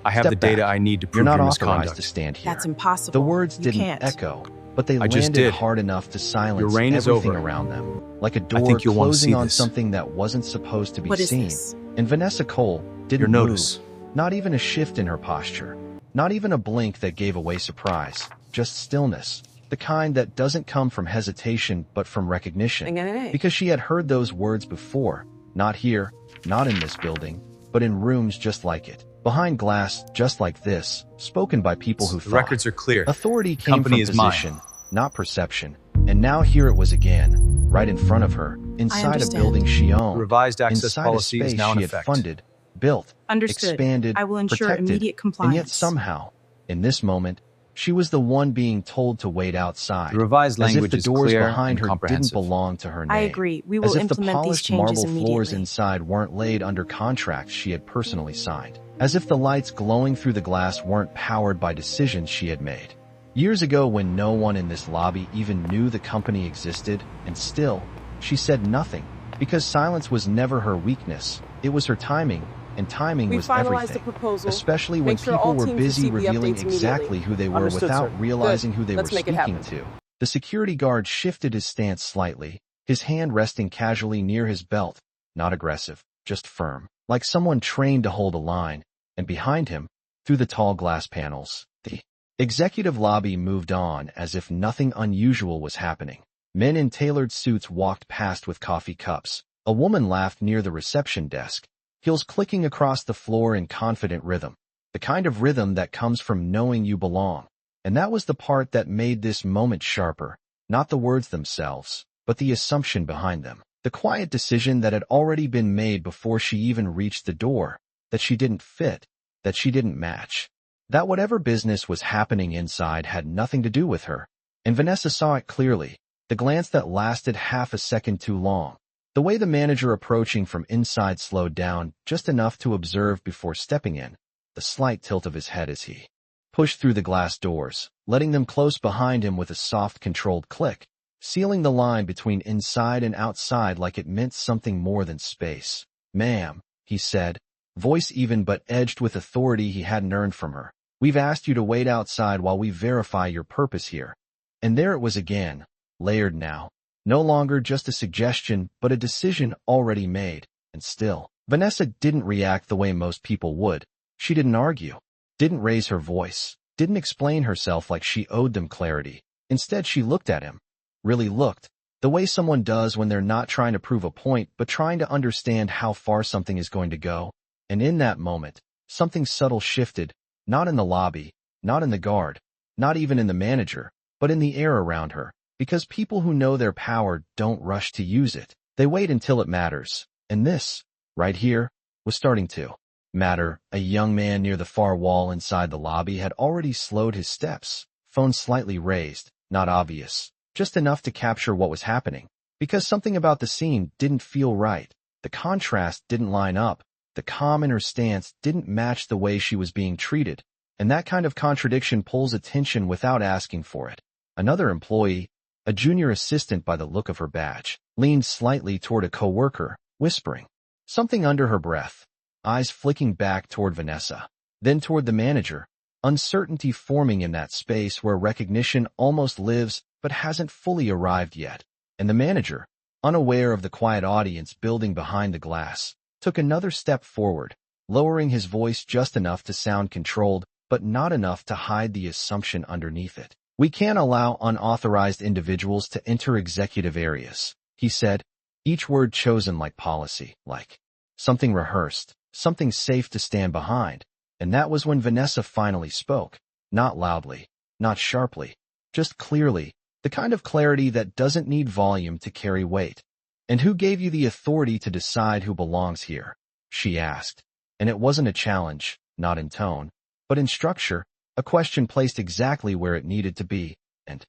I have Step the data back. I need to You're prove not your authorized to misconduct. stand here. That's impossible. The words You didn't can't. echo, but they I just landed did. hard enough to silence Your reign is everything over. around them, like a I door think you'll want to closing see on this. something that wasn't supposed to be What is seen. this? And Vanessa Cole Your didn't move, notice. not even a shift in her posture, not even a blink that gave away surprise, just stillness, the kind that doesn't come from hesitation but from recognition, because she had heard those words before, not here, not in this building, but in rooms just like it, behind glass just like this, spoken by people who The thought. records are clear. Authority came Company from is mine. position, not perception, and now here it was again, right in front of her, inside a understand. building she owned, The revised access inside policy a is space now in she had effect. funded, built, Understood. expanded, I will ensure protected, immediate and yet compliance. somehow, in this moment, she was the one being told to wait outside, The revised as if language the is doors clear behind and her didn't comprehensive. belong to her name. I agree. We will as if the implement these polished changes marble floors immediately. inside weren't laid under contracts she had personally signed, as if the lights glowing through the glass weren't powered by decisions she had made years ago when no one in this lobby even knew the company existed. And still, she said nothing, because silence was never her weakness. It was her timing, and timing We was finalized everything, the proposal. especially when Make sure people all were teams busy receive the revealing updates exactly immediately. who they were Understood, without sir. realizing Good. who they Let's were make it speaking happen. to. The security guard shifted his stance slightly, his hand resting casually near his belt, not aggressive, just firm, like someone trained to hold a line, and behind him, through the tall glass panels, the executive lobby moved on as if nothing unusual was happening. Men in tailored suits walked past with coffee cups. A woman laughed near the reception desk, heels clicking across the floor in confident rhythm, the kind of rhythm that comes from knowing you belong. And that was the part that made this moment sharper, not the words themselves, but the assumption behind them. The quiet decision that had already been made before she even reached the door, that she didn't fit, that she didn't match, that whatever business was happening inside had nothing to do with her. And Vanessa saw it clearly, the glance that lasted half a second too long. The way the manager approaching from inside slowed down just enough to observe before stepping in, the slight tilt of his head as he pushed through the glass doors, letting them close behind him with a soft, controlled click, sealing the line between inside and outside like it meant something more than space. "Ma'am," he said, voice even but edged with authority he hadn't earned from her. "We've asked you to wait outside while we verify your purpose here." And there it was again, layered now. No longer just a suggestion, but a decision already made. And still, Vanessa didn't react the way most people would. She didn't argue, didn't raise her voice, didn't explain herself like she owed them clarity. Instead, she looked at him, really looked, the way someone does when they're not trying to prove a point but trying to understand how far something is going to go. And in that moment, something subtle shifted, not in the lobby, not in the guard, not even in the manager, but in the air around her. Because people who know their power don't rush to use it. They wait until it matters. And this, right here, was starting to matter. A young man near the far wall inside the lobby had already slowed his steps, phone slightly raised, not obvious, just enough to capture what was happening. Because something about the scene didn't feel right. The contrast didn't line up. The calm in her stance didn't match the way she was being treated. And that kind of contradiction pulls attention without asking for it. Another employee, a junior assistant by the look of her badge, leaned slightly toward a coworker, whispering something under her breath, eyes flicking back toward Vanessa, then toward the manager, uncertainty forming in that space where recognition almost lives but hasn't fully arrived yet. And the manager, unaware of the quiet audience building behind the glass, took another step forward, lowering his voice just enough to sound controlled, but not enough to hide the assumption underneath it. "We can't allow unauthorized individuals to enter executive areas," he said, each word chosen like policy, like something rehearsed, something safe to stand behind. And that was when Vanessa finally spoke, not loudly, not sharply, just clearly, the kind of clarity that doesn't need volume to carry weight. "And who gave you the authority to decide who belongs here?" she asked. And it wasn't a challenge, not in tone, but in structure. A question placed exactly where it needed to be, and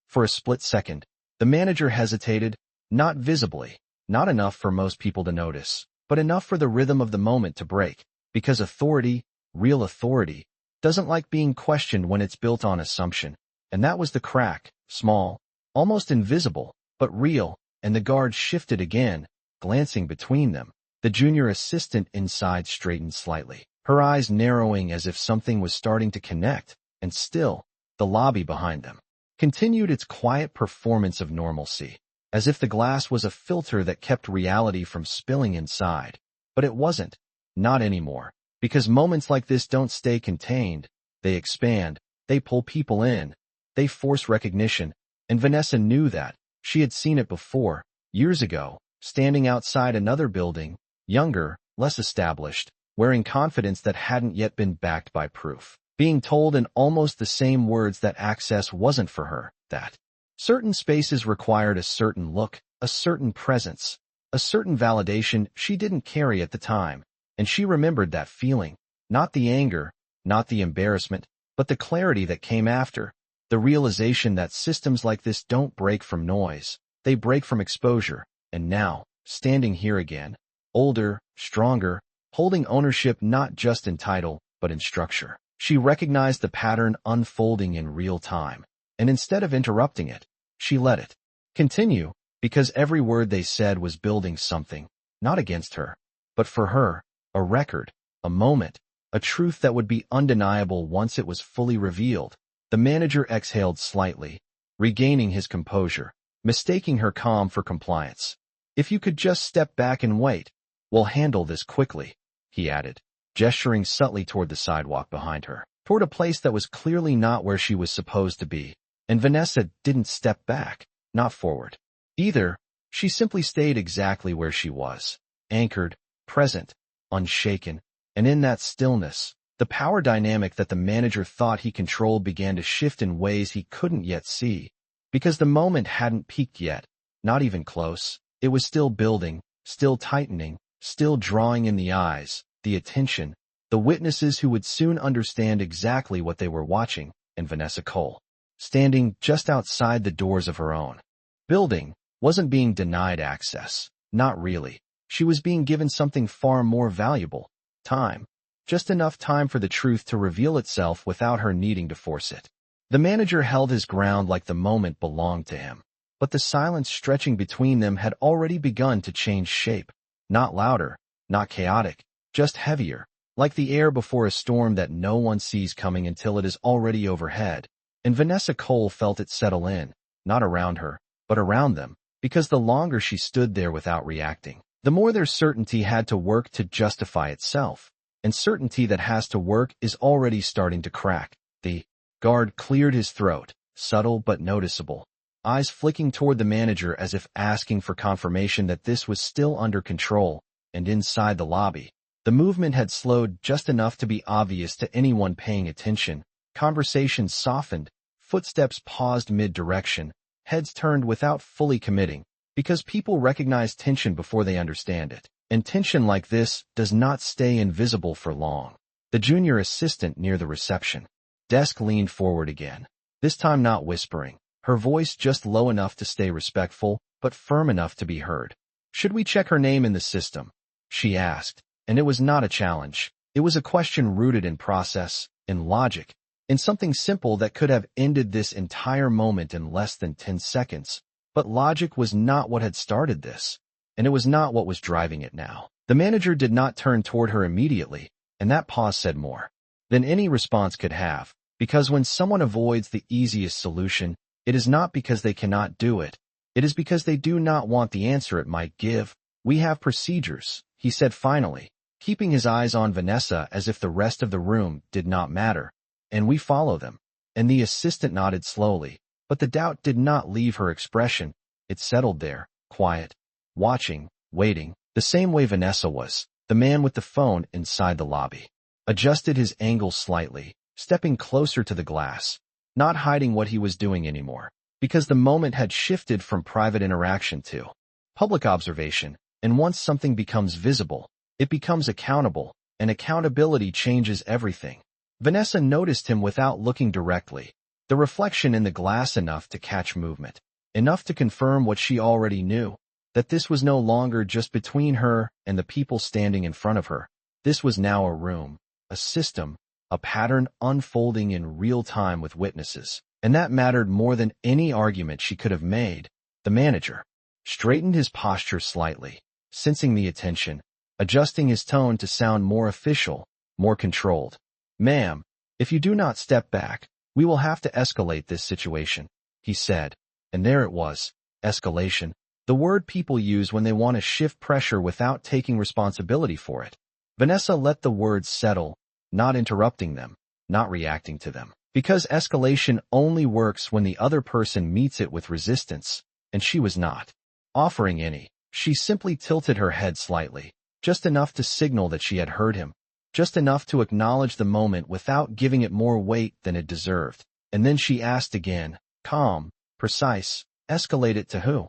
for a split second, the manager hesitated, not visibly, not enough for most people to notice, but enough for the rhythm of the moment to break, because authority, real authority, doesn't like being questioned when it's built on assumption. And that was the crack, small, almost invisible, but real, and the guard shifted again, glancing between them. The junior assistant inside straightened slightly, her eyes narrowing as if something was starting to connect, and still, the lobby behind them continued its quiet performance of normalcy, as if the glass was a filter that kept reality from spilling inside. But it wasn't. Not anymore. Because moments like this don't stay contained. They expand. They pull people in. They force recognition. And Vanessa knew that. She had seen it before, years ago, standing outside another building, younger, less established, wearing confidence that hadn't yet been backed by proof, being told in almost the same words that access wasn't for her, that certain spaces required a certain look, a certain presence, a certain validation she didn't carry at the time, and she remembered that feeling, not the anger, not the embarrassment, but the clarity that came after, the realization that systems like this don't break from noise, they break from exposure, and now, standing here again, older, stronger, holding ownership not just in title, but in structure, she recognized the pattern unfolding in real time, and instead of interrupting it, she let it continue, because every word they said was building something, not against her, but for her, a record, a moment, a truth that would be undeniable once it was fully revealed. The manager exhaled slightly, regaining his composure, mistaking her calm for compliance. If you could just step back and wait, we'll handle this quickly, he added, gesturing subtly toward the sidewalk behind her, toward a place that was clearly not where she was supposed to be. And Vanessa didn't step back, not forward. Either, she simply stayed exactly where she was, anchored, present, unshaken, and in that stillness, the power dynamic that the manager thought he controlled began to shift in ways he couldn't yet see, because the moment hadn't peaked yet, not even close. It was still building, still tightening, still drawing in the eyes, the attention, the witnesses who would soon understand exactly what they were watching, and Vanessa Cole, standing just outside the doors of her own building, wasn't being denied access. Not really. She was being given something far more valuable, time. Just enough time for the truth to reveal itself without her needing to force it. The manager held his ground like the moment belonged to him, but the silence stretching between them had already begun to change shape. Not louder, not chaotic, just heavier, like the air before a storm that no one sees coming until it is already overhead. And Vanessa Cole felt it settle in, not around her, but around them, because the longer she stood there without reacting, the more their certainty had to work to justify itself. And certainty that has to work is already starting to crack. The guard cleared his throat, subtle but noticeable, eyes flicking toward the manager as if asking for confirmation that this was still under control, and inside the lobby, the movement had slowed just enough to be obvious to anyone paying attention. Conversations softened, footsteps paused mid-direction, heads turned without fully committing, because people recognize tension before they understand it. And tension like this does not stay invisible for long. The junior assistant near the reception desk leaned forward again, this time not whispering, her voice just low enough to stay respectful, but firm enough to be heard. "Should we check her name in the system?" she asked, and it was not a challenge. It was a question rooted in process, in logic, in something simple that could have ended this entire moment in less than 10 seconds. But logic was not what had started this, and it was not what was driving it now. The manager did not turn toward her immediately, and that pause said more than any response could have, because when someone avoids the easiest solution, it is not because they cannot do it. It is because they do not want the answer it might give. "We have procedures," he said finally, keeping his eyes on Vanessa as if the rest of the room did not matter. "And we follow them." And the assistant nodded slowly, but the doubt did not leave her expression. It settled there, quiet, watching, waiting, the same way Vanessa was. The man with the phone inside the lobby adjusted his angle slightly, stepping closer to the glass, not hiding what he was doing anymore, because the moment had shifted from private interaction to public observation, and once something becomes visible, it becomes accountable, and accountability changes everything. Vanessa noticed him without looking directly, the reflection in the glass enough to catch movement, enough to confirm what she already knew, that this was no longer just between her and the people standing in front of her. This was now a room, a system, a pattern unfolding in real time with witnesses, and that mattered more than any argument she could have made. The manager straightened his posture slightly, sensing the attention, adjusting his tone to sound more official, more controlled. "Ma'am, if you do not step back, we will have to escalate this situation," he said. And there it was, escalation, the word people use when they want to shift pressure without taking responsibility for it. Vanessa let the words settle, not interrupting them, not reacting to them. Because escalation only works when the other person meets it with resistance, and she was not offering any. She simply tilted her head slightly, just enough to signal that she had heard him, just enough to acknowledge the moment without giving it more weight than it deserved. And then she asked again, calm, precise, escalate it to who?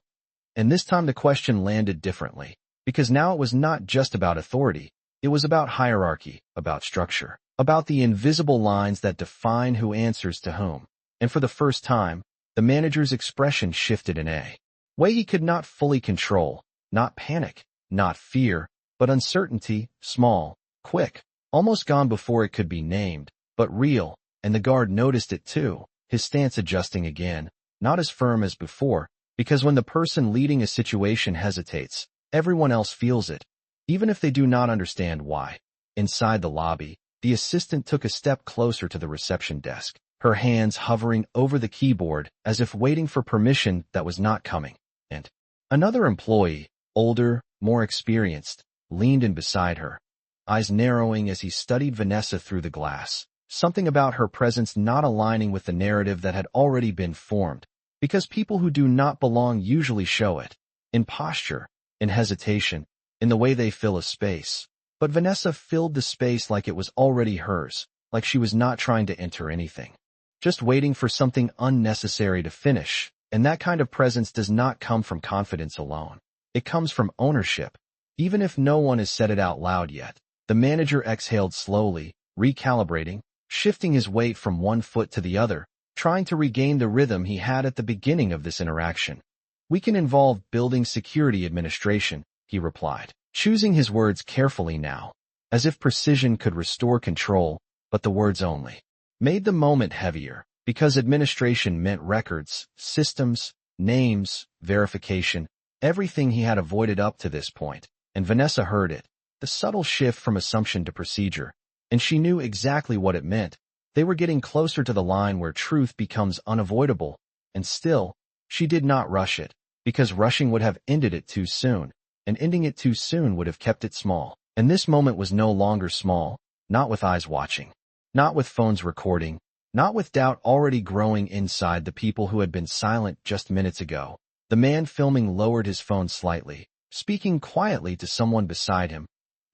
And this time the question landed differently, because now it was not just about authority, it was about hierarchy, about structure, about the invisible lines that define who answers to whom. And for the first time, the manager's expression shifted in a way he could not fully control, not panic, not fear, but uncertainty, small, quick, almost gone before it could be named, but real, and the guard noticed it too, his stance adjusting again, not as firm as before, because when the person leading a situation hesitates, everyone else feels it, even if they do not understand why. Inside the lobby, the assistant took a step closer to the reception desk, her hands hovering over the keyboard as if waiting for permission that was not coming. And another employee, older, more experienced, leaned in beside her, eyes narrowing as he studied Vanessa through the glass, something about her presence not aligning with the narrative that had already been formed, because people who do not belong usually show it, in posture, in hesitation, in the way they fill a space. But Vanessa filled the space like it was already hers, like she was not trying to enter anything, just waiting for something unnecessary to finish. And that kind of presence does not come from confidence alone. It comes from ownership, even if no one has said it out loud yet. The manager exhaled slowly, recalibrating, shifting his weight from one foot to the other, trying to regain the rhythm he had at the beginning of this interaction. "We can involve building security administration," he replied, choosing his words carefully now, as if precision could restore control, but the words only made the moment heavier, because administration meant records, systems, names, verification, everything he had avoided up to this point. And Vanessa heard it, the subtle shift from assumption to procedure, and she knew exactly what it meant. They were getting closer to the line where truth becomes unavoidable, and still, she did not rush it, because rushing would have ended it too soon, and ending it too soon would have kept it small. And this moment was no longer small, not with eyes watching, not with phones recording, not with doubt already growing inside the people who had been silent just minutes ago. The man filming lowered his phone slightly, speaking quietly to someone beside him.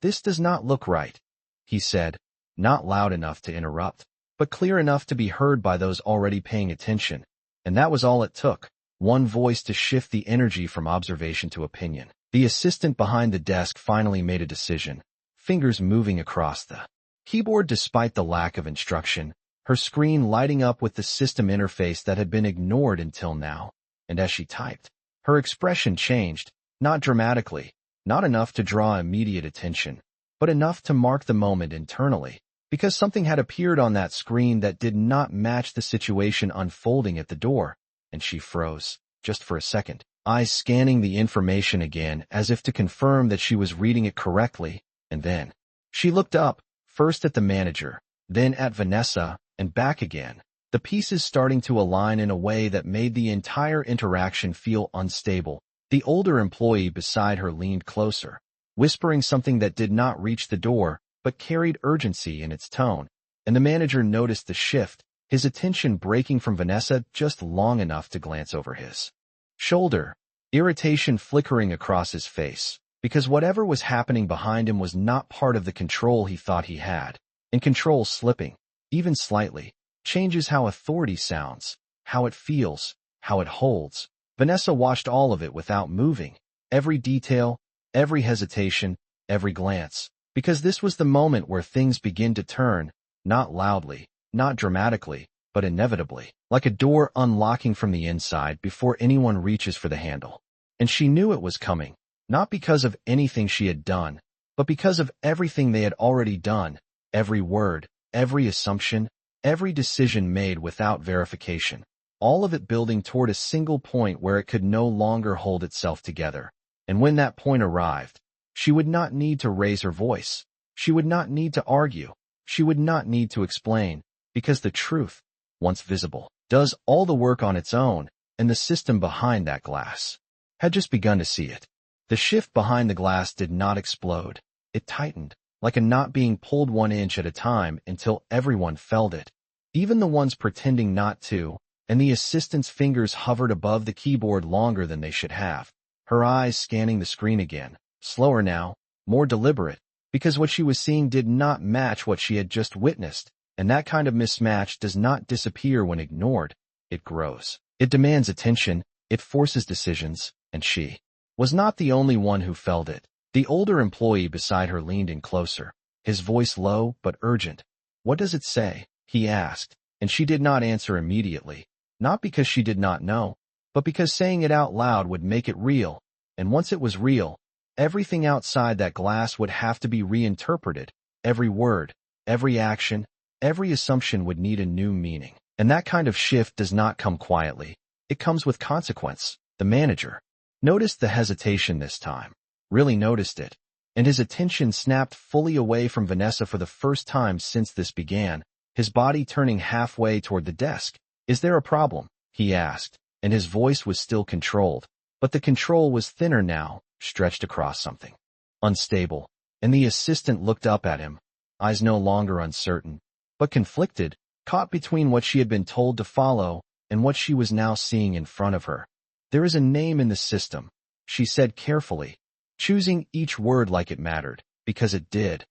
"This does not look right," he said, not loud enough to interrupt, but clear enough to be heard by those already paying attention. And that was all it took, one voice to shift the energy from observation to opinion. The assistant behind the desk finally made a decision, fingers moving across the keyboard despite the lack of instruction, her screen lighting up with the system interface that had been ignored until now. And as she typed, her expression changed, not dramatically, not enough to draw immediate attention, but enough to mark the moment internally, because something had appeared on that screen that did not match the situation unfolding at the door, and she froze, just for a second, eyes scanning the information again as if to confirm that she was reading it correctly, and then she looked up, first at the manager, then at Vanessa, and back again, the pieces starting to align in a way that made the entire interaction feel unstable. The older employee beside her leaned closer, whispering something that did not reach the door, but carried urgency in its tone, and the manager noticed the shift, his attention breaking from Vanessa just long enough to glance over his shoulder, irritation flickering across his face, because whatever was happening behind him was not part of the control he thought he had, and control slipping, even slightly, changes how authority sounds, how it feels, how it holds. Vanessa watched all of it without moving, every detail, every hesitation, every glance, because this was the moment where things begin to turn, not loudly, not dramatically, but inevitably, like a door unlocking from the inside before anyone reaches for the handle. And she knew it was coming, not because of anything she had done, but because of everything they had already done, every word, every assumption, every decision made without verification, all of it building toward a single point where it could no longer hold itself together. And when that point arrived, she would not need to raise her voice. She would not need to argue. she would not need to explain, because the truth, once visible, does all the work on its own, and the system behind that glass had just begun to see it. The shift behind the glass did not explode. It tightened, like a knot being pulled 1 inch at a time until everyone felt it, even the ones pretending not to, and the assistant's fingers hovered above the keyboard longer than they should have, her eyes scanning the screen again, slower now, more deliberate, because what she was seeing did not match what she had just witnessed, and that kind of mismatch does not disappear when ignored. It grows. It demands attention, it forces decisions, and she was not the only one who felt it. The older employee beside her leaned in closer, his voice low but urgent. "What does it say?" he asked, and she did not answer immediately, not because she did not know, but because saying it out loud would make it real, and once it was real, everything outside that glass would have to be reinterpreted. Every word, every action, every assumption would need a new meaning. And that kind of shift does not come quietly. It comes with consequence. The manager noticed the hesitation this time, really noticed it, and his attention snapped fully away from Vanessa for the first time since this began, his body turning halfway toward the desk. "Is there a problem?" he asked, and his voice was still controlled, but the control was thinner now, stretched across something unstable, and the assistant looked up at him, eyes no longer uncertain, but conflicted, caught between what she had been told to follow and what she was now seeing in front of her. "There is a name in the system," she said carefully, choosing each word like it mattered, because it did,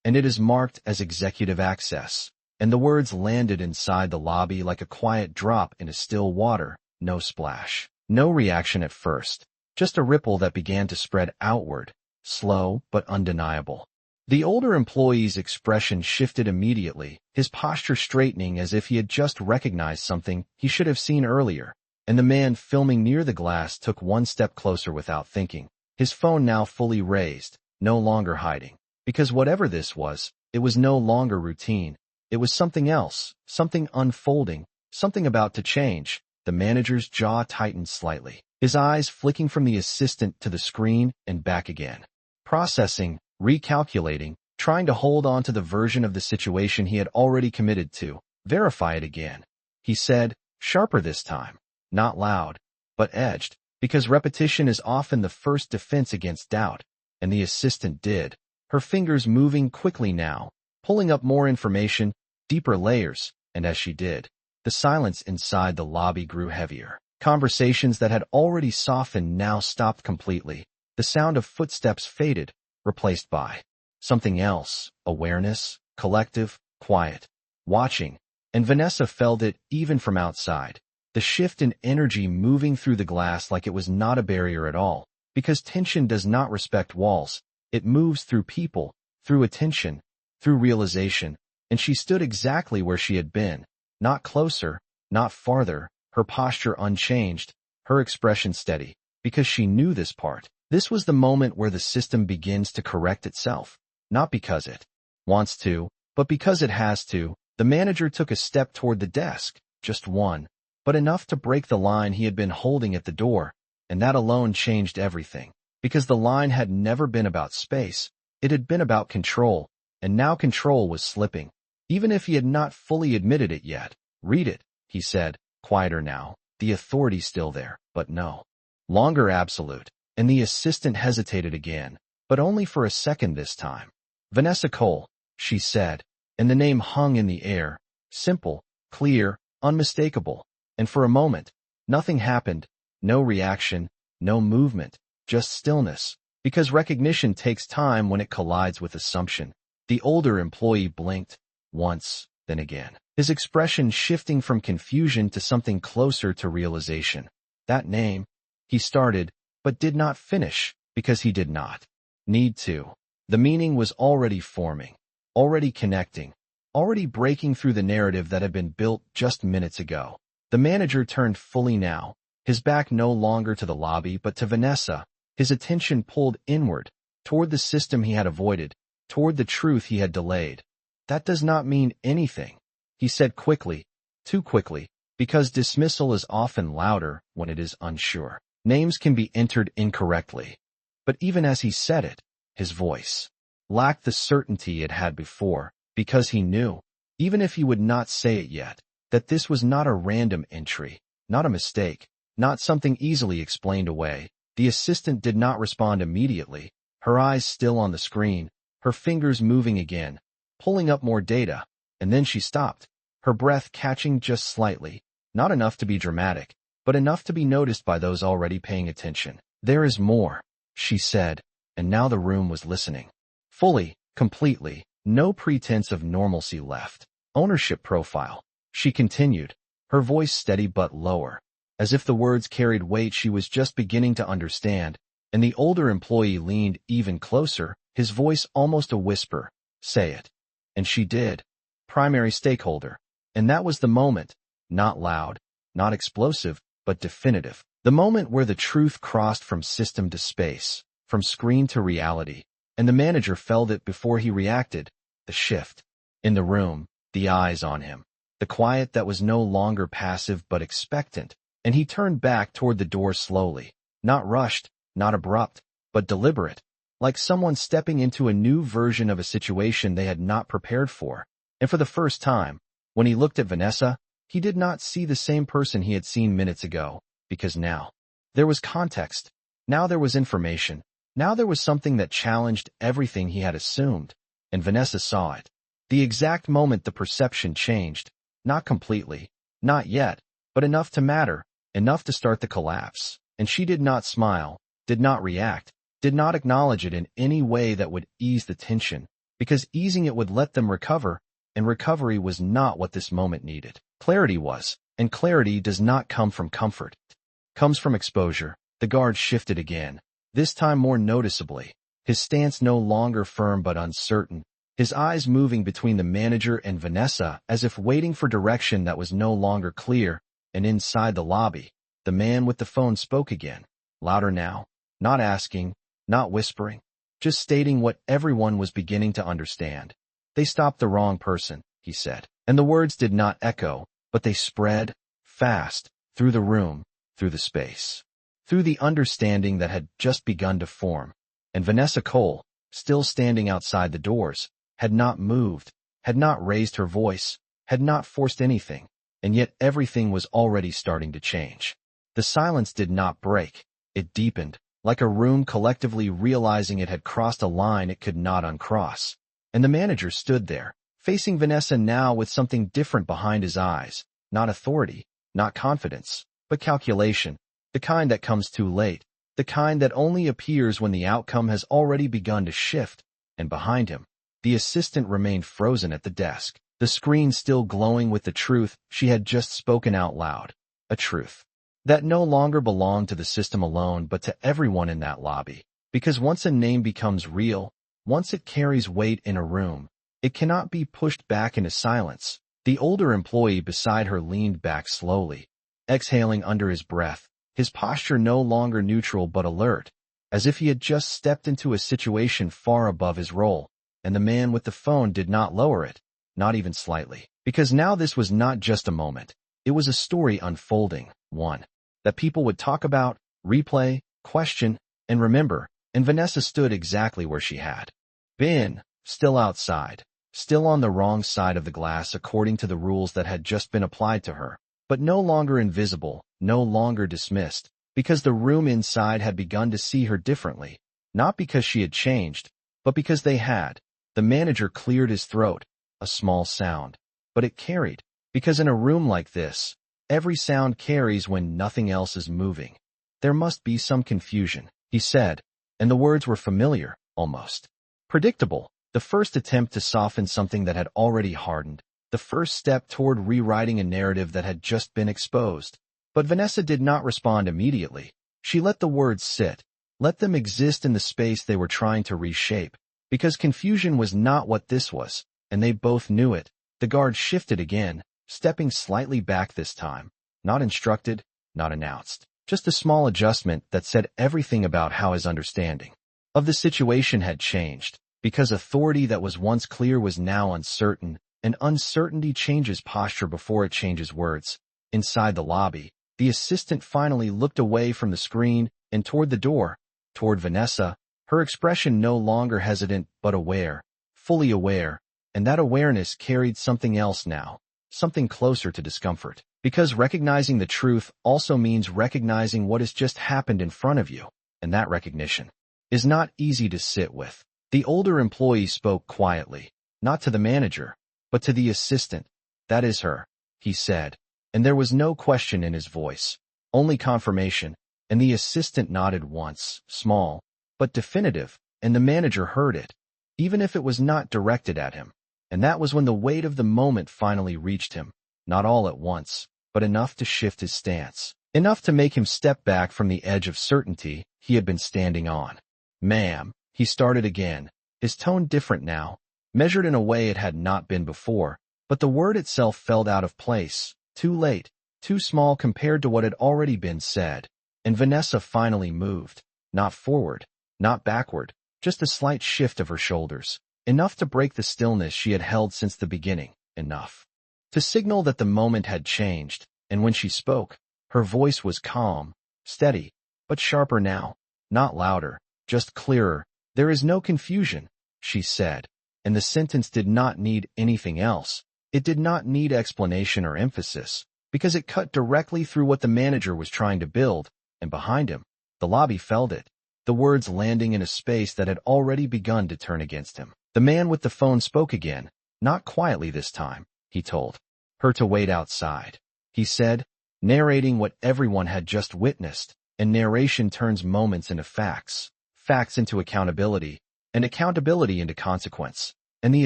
"and it is marked as executive access." And the words landed inside the lobby like a quiet drop into still water, no splash, no reaction at first, just a ripple that began to spread outward, slow but undeniable. The older employee's expression shifted immediately, his posture straightening as if he had just recognized something he should have seen earlier, and the man filming near the glass took one step closer without thinking, his phone now fully raised, no longer hiding, because whatever this was, it was no longer routine. It was something else, something unfolding, something about to change. The manager's jaw tightened slightly, his eyes flicking from the assistant to the screen and back again. Processing, recalculating, trying to hold on to the version of the situation he had already committed to. "Verify it again," he said, sharper this time, not loud, but edged, because repetition is often the first defense against doubt, and the assistant did, her fingers moving quickly now, pulling up more information, deeper layers, and as she did, the silence inside the lobby grew heavier. Conversations that had already softened now stopped completely. The sound of footsteps faded, replaced by something else, awareness, collective, quiet, watching, and Vanessa felt it even from outside. The shift in energy moving through the glass like it was not a barrier at all, because tension does not respect walls. It moves through people, through attention, through realization, and she stood exactly where she had been, not closer, not farther, her posture unchanged, her expression steady, because she knew this part. This was the moment where the system begins to correct itself, not because it wants to, but because it has to. The manager took a step toward the desk, just one, but enough to break the line he had been holding at the door, and that alone changed everything, because the line had never been about space, it had been about control, and now control was slipping, even if he had not fully admitted it yet. "Read it," he said, quieter now, the authority still there, but no longer absolute. And the assistant hesitated again, but only for a second this time. "Vanessa Cole," she said, and the name hung in the air, simple, clear, unmistakable, and for a moment, nothing happened, no reaction, no movement, just stillness, because recognition takes time when it collides with assumption. The older employee blinked, once, then again, his expression shifting from confusion to something closer to realization. "That name," he started, but did not finish, because he did not need to. The meaning was already forming, already connecting, already breaking through the narrative that had been built just minutes ago. The manager turned fully now, his back no longer to the lobby but to Vanessa, his attention pulled inward, toward the system he had avoided, toward the truth he had delayed. "That does not mean anything," he said quickly, too quickly, because dismissal is often louder when it is unsure. Names can be entered incorrectly. But even as he said it, his voice lacked the certainty it had before. Because he knew, even if he would not say it yet, that this was not a random entry, not a mistake, not something easily explained away. The assistant did not respond immediately, her eyes still on the screen, her fingers moving again, pulling up more data, and then she stopped, her breath catching just slightly, not enough to be dramatic, but enough to be noticed by those already paying attention. "There is more," she said, and now the room was listening. Fully, completely, no pretense of normalcy left. "Ownership profile," she continued, her voice steady but lower. As if the words carried weight she was just beginning to understand, and the older employee leaned even closer, his voice almost a whisper. "Say it." And she did. "Primary stakeholder." And that was the moment, not loud, not explosive, but definitive. The moment where the truth crossed from system to space, from screen to reality, and the manager felt it before he reacted. The shift. In the room, the eyes on him. The quiet that was no longer passive but expectant. And he turned back toward the door slowly, not rushed, not abrupt, but deliberate, like someone stepping into a new version of a situation they had not prepared for. And for the first time, when he looked at Vanessa, he did not see the same person he had seen minutes ago, because now there was context, now there was information, now there was something that challenged everything he had assumed, and Vanessa saw it. The exact moment the perception changed, not completely, not yet, but enough to matter. Enough to start the collapse, and she did not smile, did not react, did not acknowledge it in any way that would ease the tension, because easing it would let them recover, and recovery was not what this moment needed. Clarity was, and clarity does not come from comfort. It comes from exposure. The guard shifted again, this time more noticeably, his stance no longer firm but uncertain, his eyes moving between the manager and Vanessa as if waiting for direction that was no longer clear. And inside the lobby, the man with the phone spoke again, louder now, not asking, not whispering, just stating what everyone was beginning to understand. "They stopped the wrong person," he said, and the words did not echo, but they spread, fast, through the room, through the space, through the understanding that had just begun to form. And Vanessa Cole, still standing outside the doors, had not moved, had not raised her voice, had not forced anything. And yet everything was already starting to change. The silence did not break. It deepened, like a room collectively realizing it had crossed a line it could not uncross. And the manager stood there, facing Vanessa now with something different behind his eyes. Not authority, not confidence, but calculation. The kind that comes too late. The kind that only appears when the outcome has already begun to shift. And behind him, the assistant remained frozen at the desk. The screen still glowing with the truth she had just spoken out loud. A truth that no longer belonged to the system alone but to everyone in that lobby. Because once a name becomes real, once it carries weight in a room, it cannot be pushed back into silence. The older employee beside her leaned back slowly, exhaling under his breath, his posture no longer neutral but alert, as if he had just stepped into a situation far above his role. And the man with the phone did not lower it. Not even slightly. Because now this was not just a moment. It was a story unfolding, one that people would talk about, replay, question, and remember, and Vanessa stood exactly where she had been, still outside, still on the wrong side of the glass according to the rules that had just been applied to her, but no longer invisible, no longer dismissed, because the room inside had begun to see her differently, not because she had changed, but because they had. The manager cleared his throat. A small sound, but it carried, because in a room like this, every sound carries when nothing else is moving. "There must be some confusion," he said, and the words were familiar, almost predictable, the first attempt to soften something that had already hardened, the first step toward rewriting a narrative that had just been exposed. But Vanessa did not respond immediately. She let the words sit, let them exist in the space they were trying to reshape, because confusion was not what this was. And they both knew it. The guard shifted again, stepping slightly back this time. Not instructed, not announced. Just a small adjustment that said everything about how his understanding of the situation had changed. Because authority that was once clear was now uncertain, and uncertainty changes posture before it changes words. Inside the lobby, the assistant finally looked away from the screen and toward the door, toward Vanessa, her expression no longer hesitant but aware, fully aware. And that awareness carried something else now, something closer to discomfort. Because recognizing the truth also means recognizing what has just happened in front of you, and that recognition is not easy to sit with. The older employee spoke quietly, not to the manager, but to the assistant. "That is her," he said, and there was no question in his voice, only confirmation, and the assistant nodded once, small, but definitive, and the manager heard it, even if it was not directed at him. And that was when the weight of the moment finally reached him, not all at once, but enough to shift his stance, enough to make him step back from the edge of certainty he had been standing on. "Ma'am," he started again, his tone different now, measured in a way it had not been before, but the word itself felt out of place, too late, too small compared to what had already been said. And Vanessa finally moved, not forward, not backward, just a slight shift of her shoulders, enough to break the stillness she had held since the beginning, enough to signal that the moment had changed. And when she spoke, her voice was calm, steady, but sharper now, not louder, just clearer. "There is no confusion," she said, and the sentence did not need anything else. It did not need explanation or emphasis, because it cut directly through what the manager was trying to build, and behind him, the lobby felt it, the words landing in a space that had already begun to turn against him. The man with the phone spoke again, not quietly this time. He told her to wait outside. He said, narrating what everyone had just witnessed, and narration turns moments into facts, facts into accountability, and accountability into consequence. And the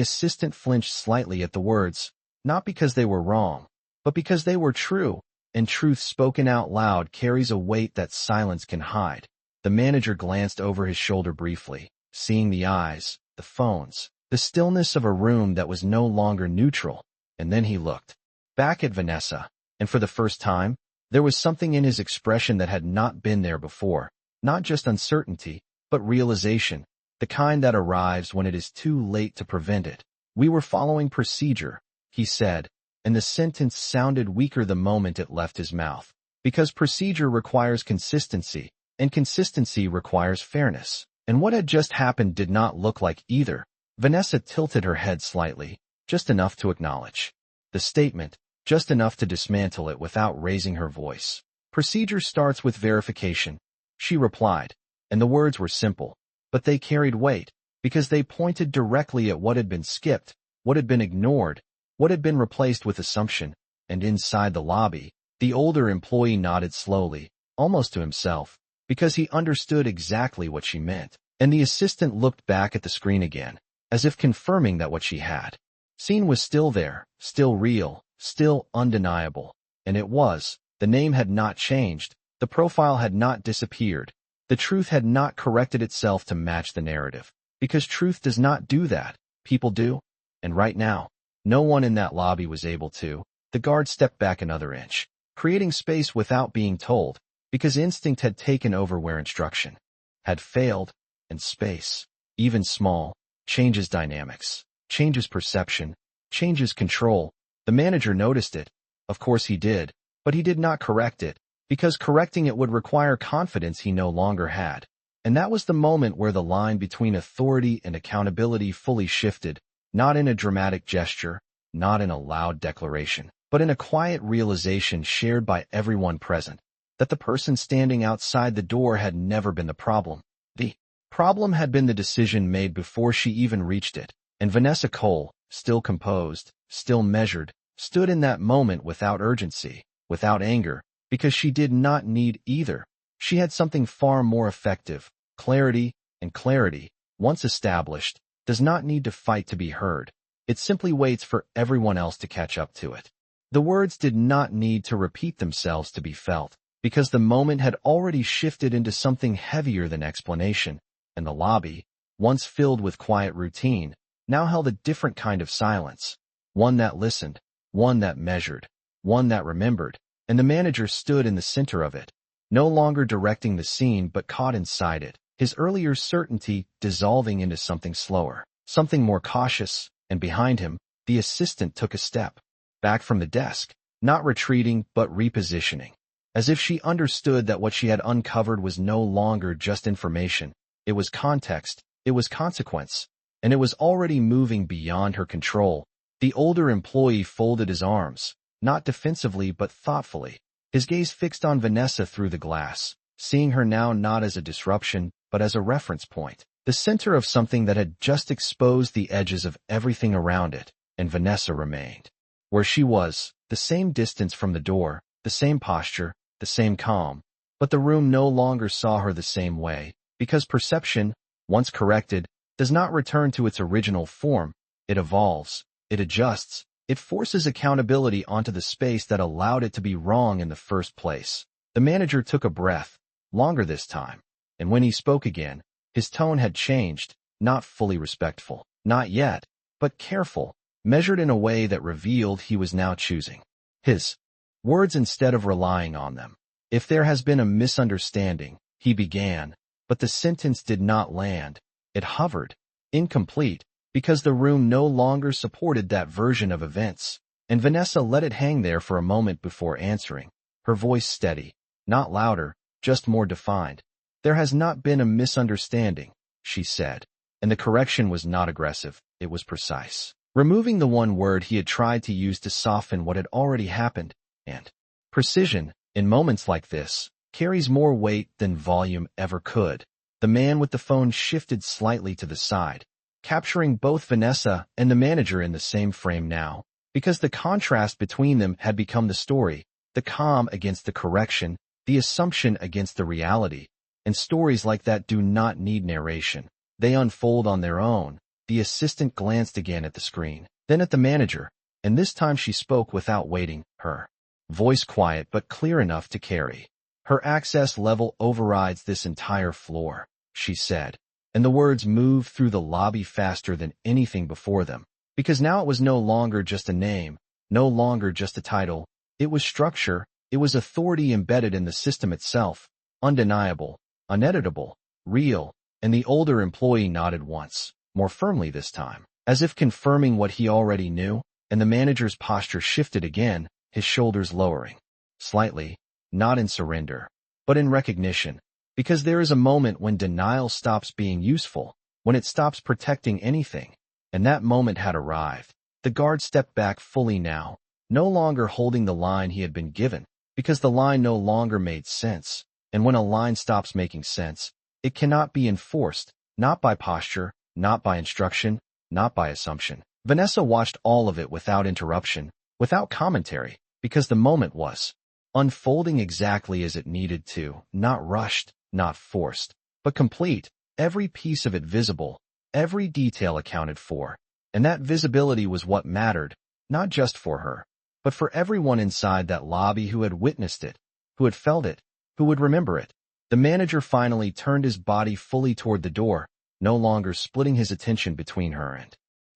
assistant flinched slightly at the words, not because they were wrong, but because they were true, and truth spoken out loud carries a weight that silence can hide. The manager glanced over his shoulder briefly, seeing the eyes, the phones, the stillness of a room that was no longer neutral, and then he looked back at Vanessa, and for the first time, there was something in his expression that had not been there before, not just uncertainty, but realization, the kind that arrives when it is too late to prevent it. "We were following procedure," he said, and the sentence sounded weaker the moment it left his mouth, because procedure requires consistency, and consistency requires fairness. And what had just happened did not look like either. Vanessa tilted her head slightly, just enough to acknowledge the statement, just enough to dismantle it without raising her voice. "Procedure starts with verification," she replied, and the words were simple, but they carried weight, because they pointed directly at what had been skipped, what had been ignored, what had been replaced with assumption. And inside the lobby, the older employee nodded slowly, almost to himself, because he understood exactly what she meant. And the assistant looked back at the screen again, as if confirming that what she had seen was still there, still real, still undeniable. And it was. The name had not changed, the profile had not disappeared, the truth had not corrected itself to match the narrative. Because truth does not do that, people do. And right now, no one in that lobby was able to. The guard stepped back another inch, creating space without being told, because instinct had taken over where instruction had failed, and space, even small, changes dynamics, changes perception, changes control. The manager noticed it. Of course he did, but he did not correct it, because correcting it would require confidence he no longer had. And that was the moment where the line between authority and accountability fully shifted, not in a dramatic gesture, not in a loud declaration, but in a quiet realization shared by everyone present, that the person standing outside the door had never been the problem. The problem had been the decision made before she even reached it. And Vanessa Cole, still composed, still measured, stood in that moment without urgency, without anger, because she did not need either. She had something far more effective, clarity, and clarity, once established, does not need to fight to be heard. It simply waits for everyone else to catch up to it. The words did not need to repeat themselves to be felt, because the moment had already shifted into something heavier than explanation, and the lobby, once filled with quiet routine, now held a different kind of silence, one that listened, one that measured, one that remembered, and the manager stood in the center of it, no longer directing the scene but caught inside it, his earlier certainty dissolving into something slower, something more cautious. And behind him, the assistant took a step back from the desk, not retreating but repositioning, as if she understood that what she had uncovered was no longer just information, it was context, it was consequence. and it was already moving beyond her control. The older employee folded his arms, not defensively but thoughtfully, his gaze fixed on Vanessa through the glass, seeing her now not as a disruption but as a reference point, the center of something that had just exposed the edges of everything around it, and Vanessa remained. Where she was, the same distance from the door, the same posture, the same calm, but the room no longer saw her the same way, because perception, once corrected, does not return to its original form. It evolves, it adjusts, it forces accountability onto the space that allowed it to be wrong in the first place. The manager took a breath, longer this time, and when he spoke again, his tone had changed, not fully respectful, not yet, but careful, measured in a way that revealed he was now choosing his words instead of relying on them. If there has been a misunderstanding, he began, but the sentence did not land. It hovered, incomplete, because the room no longer supported that version of events, and Vanessa let it hang there for a moment before answering, her voice steady, not louder, just more defined. There has not been a misunderstanding, she said, and the correction was not aggressive, it was precise, removing the one word he had tried to use to soften what had already happened, and precision, in moments like this, carries more weight than volume ever could. The man with the phone shifted slightly to the side, capturing both Vanessa and the manager in the same frame now, because the contrast between them had become the story, the calm against the correction, the assumption against the reality, and stories like that do not need narration. They unfold on their own. The assistant glanced again at the screen, then at the manager, and this time she spoke without waiting, her voice quiet but clear enough to carry. Her access level overrides this entire floor, she said, and the words moved through the lobby faster than anything before them, because now it was no longer just a name, no longer just a title. It was structure, it was authority embedded in the system itself, undeniable, uneditable, real, and the older employee nodded once, more firmly this time, as if confirming what he already knew, and the manager's posture shifted again, his shoulders lowering, slightly, not in surrender, but in recognition, because there is a moment when denial stops being useful, when it stops protecting anything, and that moment had arrived. The guard stepped back fully now, no longer holding the line he had been given, because the line no longer made sense, and when a line stops making sense, it cannot be enforced, not by posture, not by instruction, not by assumption. Vanessa watched all of it without interruption, without commentary, because the moment was unfolding exactly as it needed to, not rushed, not forced, but complete, every piece of it visible, every detail accounted for, and that visibility was what mattered, not just for her, but for everyone inside that lobby who had witnessed it, who had felt it, who would remember it. The manager finally turned his body fully toward the door, no longer splitting his attention between her and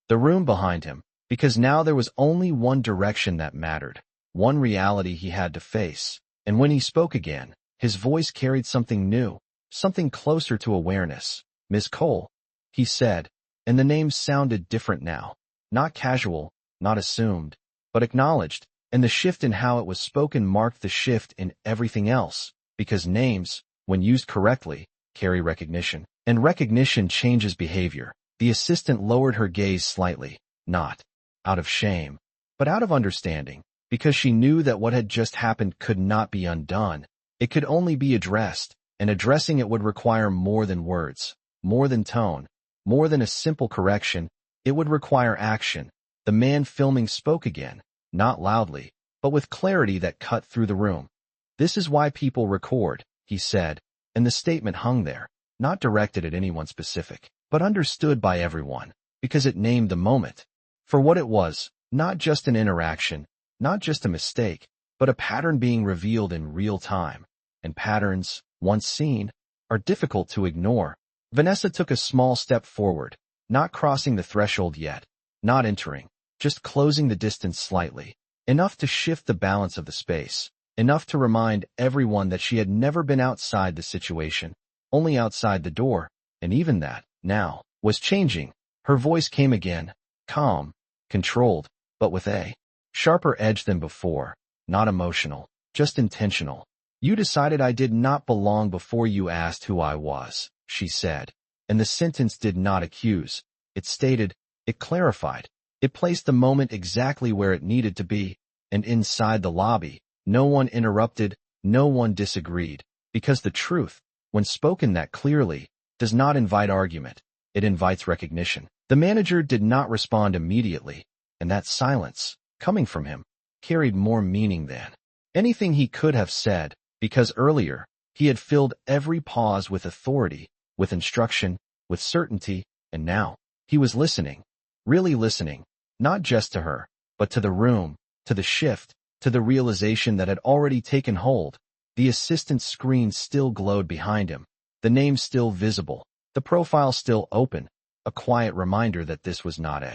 the room behind him, because now there was only one direction that mattered, one reality he had to face. And when he spoke again, his voice carried something new, something closer to awareness. "Miss Cole," he said, and the name sounded different now, not casual, not assumed, but acknowledged, and the shift in how it was spoken marked the shift in everything else, because names, when used correctly, carry recognition, and recognition changes behavior. The assistant lowered her gaze slightly, not out of shame, but out of understanding, because she knew that what had just happened could not be undone. It could only be addressed, and addressing it would require more than words, more than tone, more than a simple correction. It would require action. The man filming spoke again, not loudly, but with clarity that cut through the room. "This is why people record," he said, and the statement hung there, not directed at anyone specific, but understood by everyone, because it named the moment for what it was, not just an interaction, not just a mistake, but a pattern being revealed in real time. And patterns, once seen, are difficult to ignore. Vanessa took a small step forward, not crossing the threshold yet, not entering, just closing the distance slightly, enough to shift the balance of the space, enough to remind everyone that she had never been outside the situation, only outside the door, and even that, now, was changing. Her voice came again, calm, controlled, but with a sharper edge than before, not emotional, just intentional. "You decided I did not belong before you asked who I was," she said, and the sentence did not accuse, It stated, it clarified, it placed the moment exactly where it needed to be, and inside the lobby, no one interrupted, no one disagreed, because the truth, when spoken that clearly, does not invite argument, it invites recognition. The manager did not respond immediately, and that silence, coming from him, carried more meaning than anything he could have said, because earlier, he had filled every pause with authority, with instruction, with certainty, and now, he was listening, really listening, not just to her, but to the room, to the shift, to the realization that had already taken hold. The assistant's screen still glowed behind him, the name still visible, the profile still open, a quiet reminder that this was not a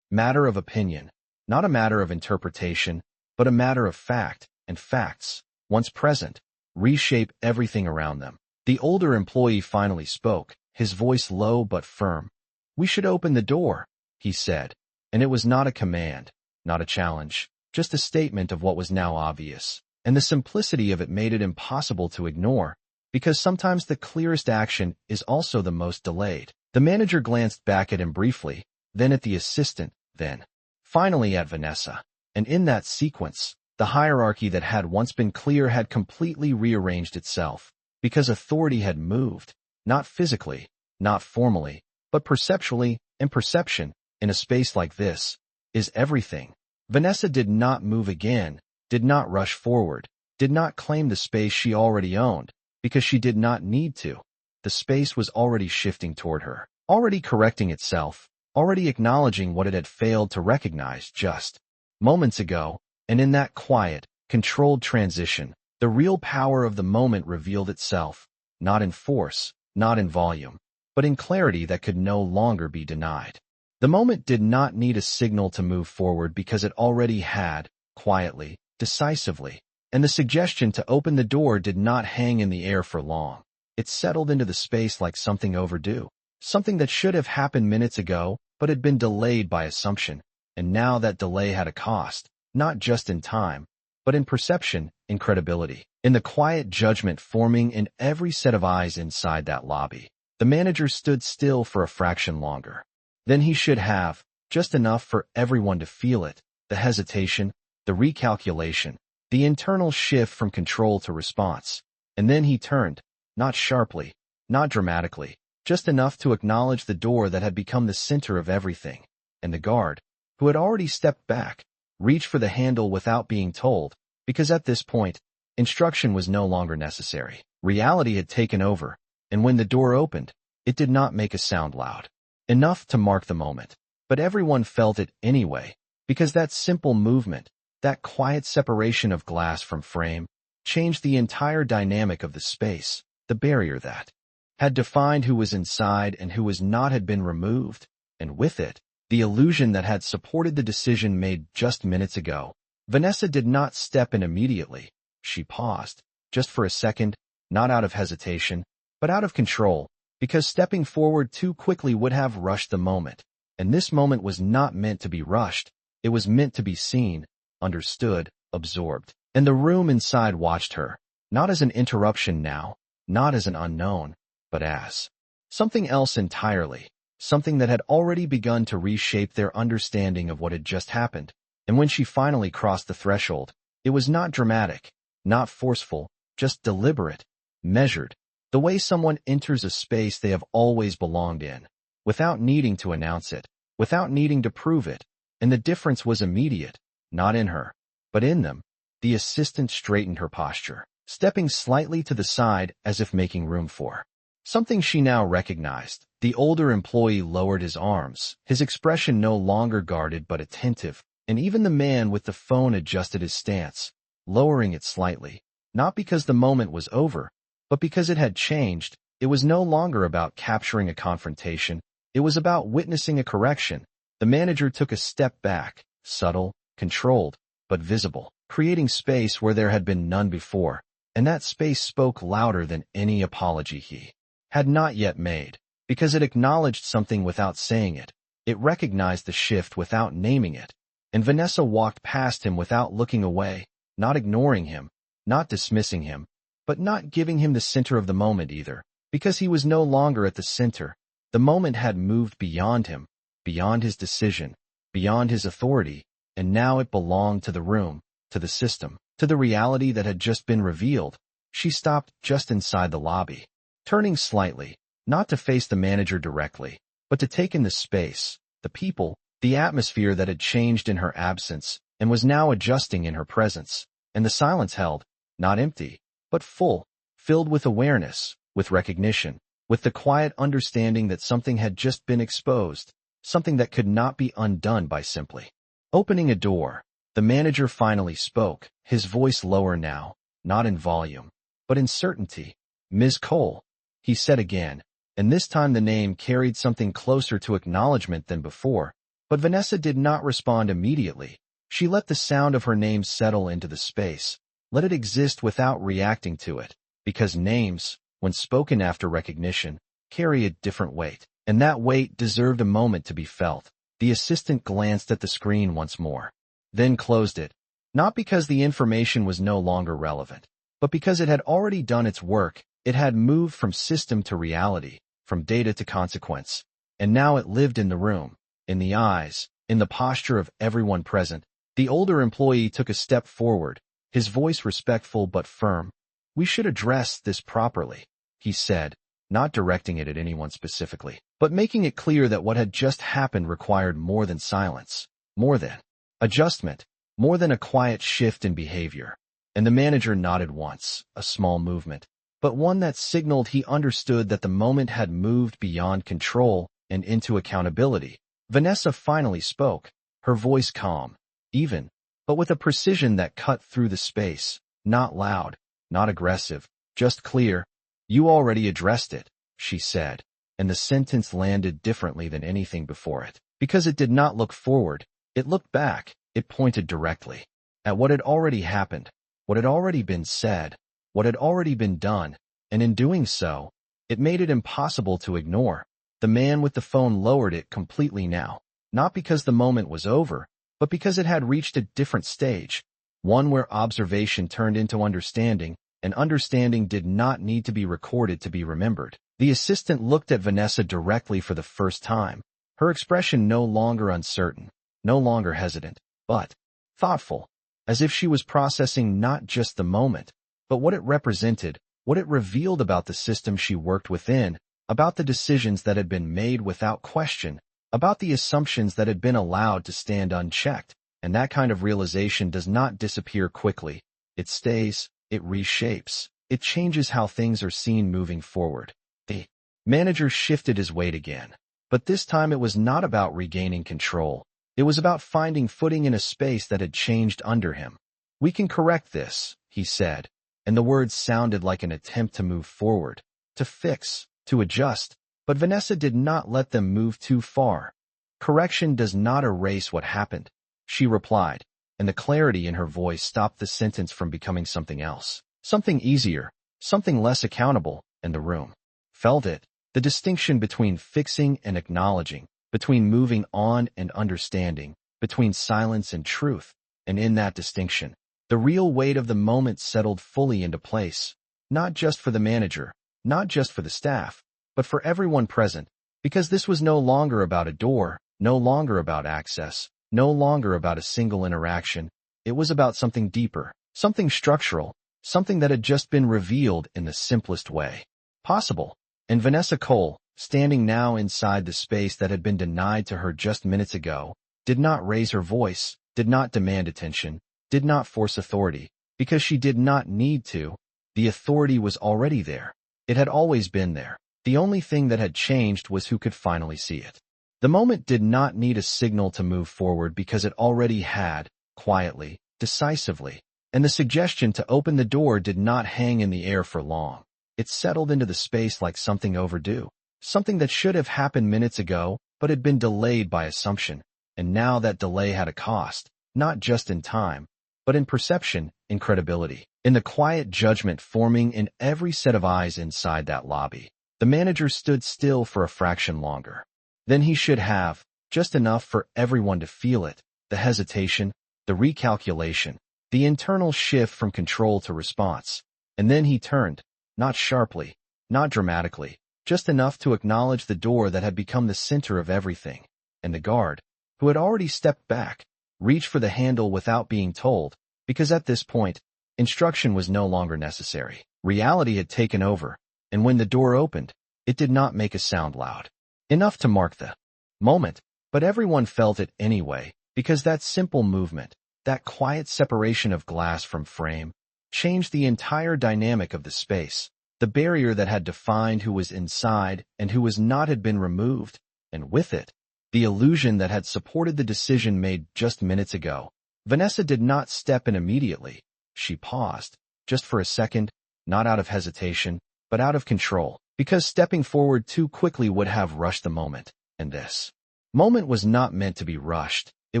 matter of opinion, not a matter of interpretation, but a matter of fact, and facts, once present, reshape everything around them. The older employee finally spoke, his voice low but firm. "We should open the door," he said, and it was not a command, not a challenge, just a statement of what was now obvious, and the simplicity of it made it impossible to ignore, because sometimes the clearest action is also the most delayed. The manager glanced back at him briefly, then at the assistant, then, finally at Vanessa, and in that sequence, the hierarchy that had once been clear had completely rearranged itself, because authority had moved, not physically, not formally, but perceptually, and perception, in a space like this, is everything. Vanessa did not move again, did not rush forward, did not claim the space she already owned, because she did not need to. The space was already shifting toward her, already correcting itself, already acknowledging what it had failed to recognize just moments ago, and in that quiet, controlled transition, the real power of the moment revealed itself, not in force, not in volume, but in clarity that could no longer be denied. The moment did not need a signal to move forward because it already had, quietly, decisively, and the suggestion to open the door did not hang in the air for long. It settled into the space like something overdue, something that should have happened minutes ago, but had been delayed by assumption, and now that delay had a cost, not just in time, but in perception, in credibility, in the quiet judgment forming in every set of eyes inside that lobby. The manager stood still for a fraction longer than he should have, just enough for everyone to feel it, the hesitation, the recalculation, the internal shift from control to response. And then he turned, not sharply, not dramatically, just enough to acknowledge the door that had become the center of everything, and the guard, who had already stepped back, reached for the handle without being told, because at this point, instruction was no longer necessary. Reality had taken over, and when the door opened, it did not make a sound loud enough to mark the moment, but everyone felt it anyway, because that simple movement, that quiet separation of glass from frame, changed the entire dynamic of the space. The barrier that had defined who was inside and who was not had been removed, and with it, the illusion that had supported the decision made just minutes ago. Vanessa did not step in immediately. She paused, just for a second, not out of hesitation, but out of control, because stepping forward too quickly would have rushed the moment. And this moment was not meant to be rushed. It was meant to be seen, understood, absorbed. And the room inside watched her, not as an interruption now, not as an unknown, but as something else entirely, something that had already begun to reshape their understanding of what had just happened. And when she finally crossed the threshold, it was not dramatic, not forceful, just deliberate, measured, the way someone enters a space they have always belonged in, without needing to announce it, without needing to prove it. And the difference was immediate, not in her, but in them. The assistant straightened her posture, stepping slightly to the side as if making room for something she now recognized. The older employee lowered his arms, his expression no longer guarded but attentive, and even the man with the phone adjusted his stance, lowering it slightly, not because the moment was over, but because it had changed. It was no longer about capturing a confrontation, it was about witnessing a correction. The manager took a step back, subtle, controlled, but visible, creating space where there had been none before, and that space spoke louder than any apology he had not yet made, because it acknowledged something without saying it. It recognized the shift without naming it. And Vanessa walked past him without looking away, not ignoring him, not dismissing him, but not giving him the center of the moment either, because he was no longer at the center. The moment had moved beyond him, beyond his decision, beyond his authority, and now it belonged to the room, to the system, to the reality that had just been revealed. She stopped just inside the lobby, turning slightly, not to face the manager directly, but to take in the space, the people, the atmosphere that had changed in her absence and was now adjusting in her presence. And the silence held, not empty, but full, filled with awareness, with recognition, with the quiet understanding that something had just been exposed, something that could not be undone by simply opening a door. The manager finally spoke, his voice lower now, not in volume, but in certainty. "Ms. Cole," he said again, and this time the name carried something closer to acknowledgement than before. But Vanessa did not respond immediately. She let the sound of her name settle into the space, let it exist without reacting to it, because names, when spoken after recognition, carry a different weight, and that weight deserved a moment to be felt. The assistant glanced at the screen once more, then closed it, not because the information was no longer relevant, but because it had already done its work. It had moved from system to reality, from data to consequence, and now it lived in the room, in the eyes, in the posture of everyone present. The older employee took a step forward, his voice respectful but firm. "We should address this properly," he said, not directing it at anyone specifically, but making it clear that what had just happened required more than silence, more than adjustment, more than a quiet shift in behavior. And the manager nodded once, a small movement, but one that signaled he understood that the moment had moved beyond control and into accountability. Vanessa finally spoke, her voice calm, even, but with a precision that cut through the space, not loud, not aggressive, just clear. "You already addressed it," she said, and the sentence landed differently than anything before it, because it did not look forward, it looked back, it pointed directly at what had already happened, what had already been said, what had already been done, and in doing so, it made it impossible to ignore. The man with the phone lowered it completely now, not because the moment was over, but because it had reached a different stage, one where observation turned into understanding, and understanding did not need to be recorded to be remembered. The assistant looked at Vanessa directly for the first time, her expression no longer uncertain, no longer hesitant, but thoughtful, as if she was processing not just the moment, but what it represented, what it revealed about the system she worked within, about the decisions that had been made without question, about the assumptions that had been allowed to stand unchecked. And that kind of realization does not disappear quickly. It stays, it reshapes, it changes how things are seen moving forward. The manager shifted his weight again, but this time it was not about regaining control. It was about finding footing in a space that had changed under him. "We can correct this," he said, and the words sounded like an attempt to move forward, to fix, to adjust, but Vanessa did not let them move too far. "Correction does not erase what happened," she replied, and the clarity in her voice stopped the sentence from becoming something else, something easier, something less accountable, and the room felt it, the distinction between fixing and acknowledging, between moving on and understanding, between silence and truth, and in that distinction, the real weight of the moment settled fully into place, not just for the manager, not just for the staff, but for everyone present, because this was no longer about a door, no longer about access, no longer about a single interaction. It was about something deeper, something structural, something that had just been revealed in the simplest way possible. And Vanessa Cole, standing now inside the space that had been denied to her just minutes ago, did not raise her voice, did not demand attention, did not force authority, because she did not need to. The authority was already there. It had always been there. The only thing that had changed was who could finally see it. The moment did not need a signal to move forward because it already had, quietly, decisively, and the suggestion to open the door did not hang in the air for long. It settled into the space like something overdue, something that should have happened minutes ago, but had been delayed by assumption, and now that delay had a cost, not just in time, but in perception, in credibility, in the quiet judgment forming in every set of eyes inside that lobby. The manager stood still for a fraction longer than he should have, just enough for everyone to feel it, the hesitation, the recalculation, the internal shift from control to response. And then he turned, not sharply, not dramatically, just enough to acknowledge the door that had become the center of everything. and the guard, who had already stepped back, reached for the handle without being told, because at this point, instruction was no longer necessary. Reality had taken over, and when the door opened, it did not make a sound loud enough to mark the moment, but everyone felt it anyway, because that simple movement, that quiet separation of glass from frame, changed the entire dynamic of the space. The barrier that had defined who was inside and who was not had been removed, and with it, the illusion that had supported the decision made just minutes ago. Vanessa did not step in immediately. She paused, just for a second, not out of hesitation, but out of control, because stepping forward too quickly would have rushed the moment, and this moment was not meant to be rushed. It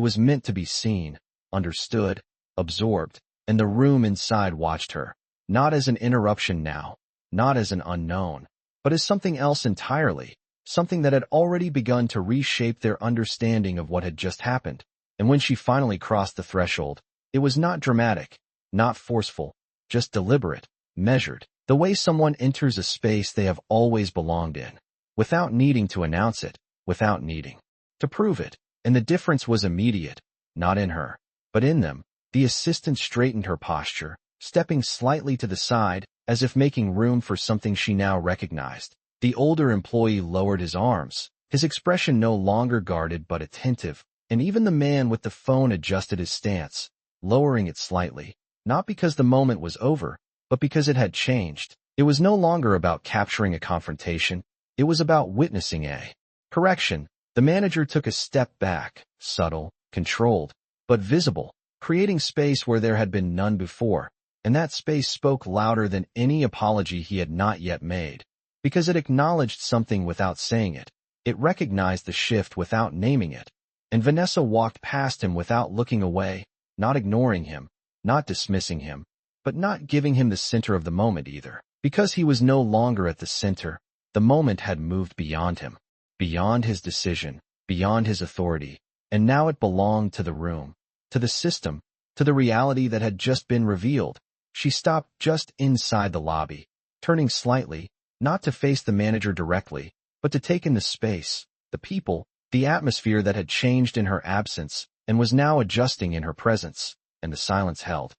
was meant to be seen, understood, absorbed, and the room inside watched her, not as an interruption now, not as an unknown, but as something else entirely, something that had already begun to reshape their understanding of what had just happened. And when she finally crossed the threshold, it was not dramatic, not forceful, just deliberate, measured, the way someone enters a space they have always belonged in, without needing to announce it, without needing to prove it. And the difference was immediate, not in her, but in them. The assistant straightened her posture, stepping slightly to the side, as if making room for something she now recognized. The older employee lowered his arms, his expression no longer guarded but attentive, and even the man with the phone adjusted his stance, lowering it slightly, not because the moment was over, but because it had changed. It was no longer about capturing a confrontation, it was about witnessing a correction. The manager took a step back, subtle, controlled, but visible, creating space where there had been none before, and that space spoke louder than any apology he had not yet made, because it acknowledged something without saying it. It recognized the shift without naming it. And Vanessa walked past him without looking away, not ignoring him, not dismissing him, but not giving him the center of the moment either. Because he was no longer at the center, the moment had moved beyond him, beyond his decision, beyond his authority, and now it belonged to the room, to the system, to the reality that had just been revealed. She stopped just inside the lobby, turning slightly, not to face the manager directly, but to take in the space, the people, the atmosphere that had changed in her absence and was now adjusting in her presence. And the silence held,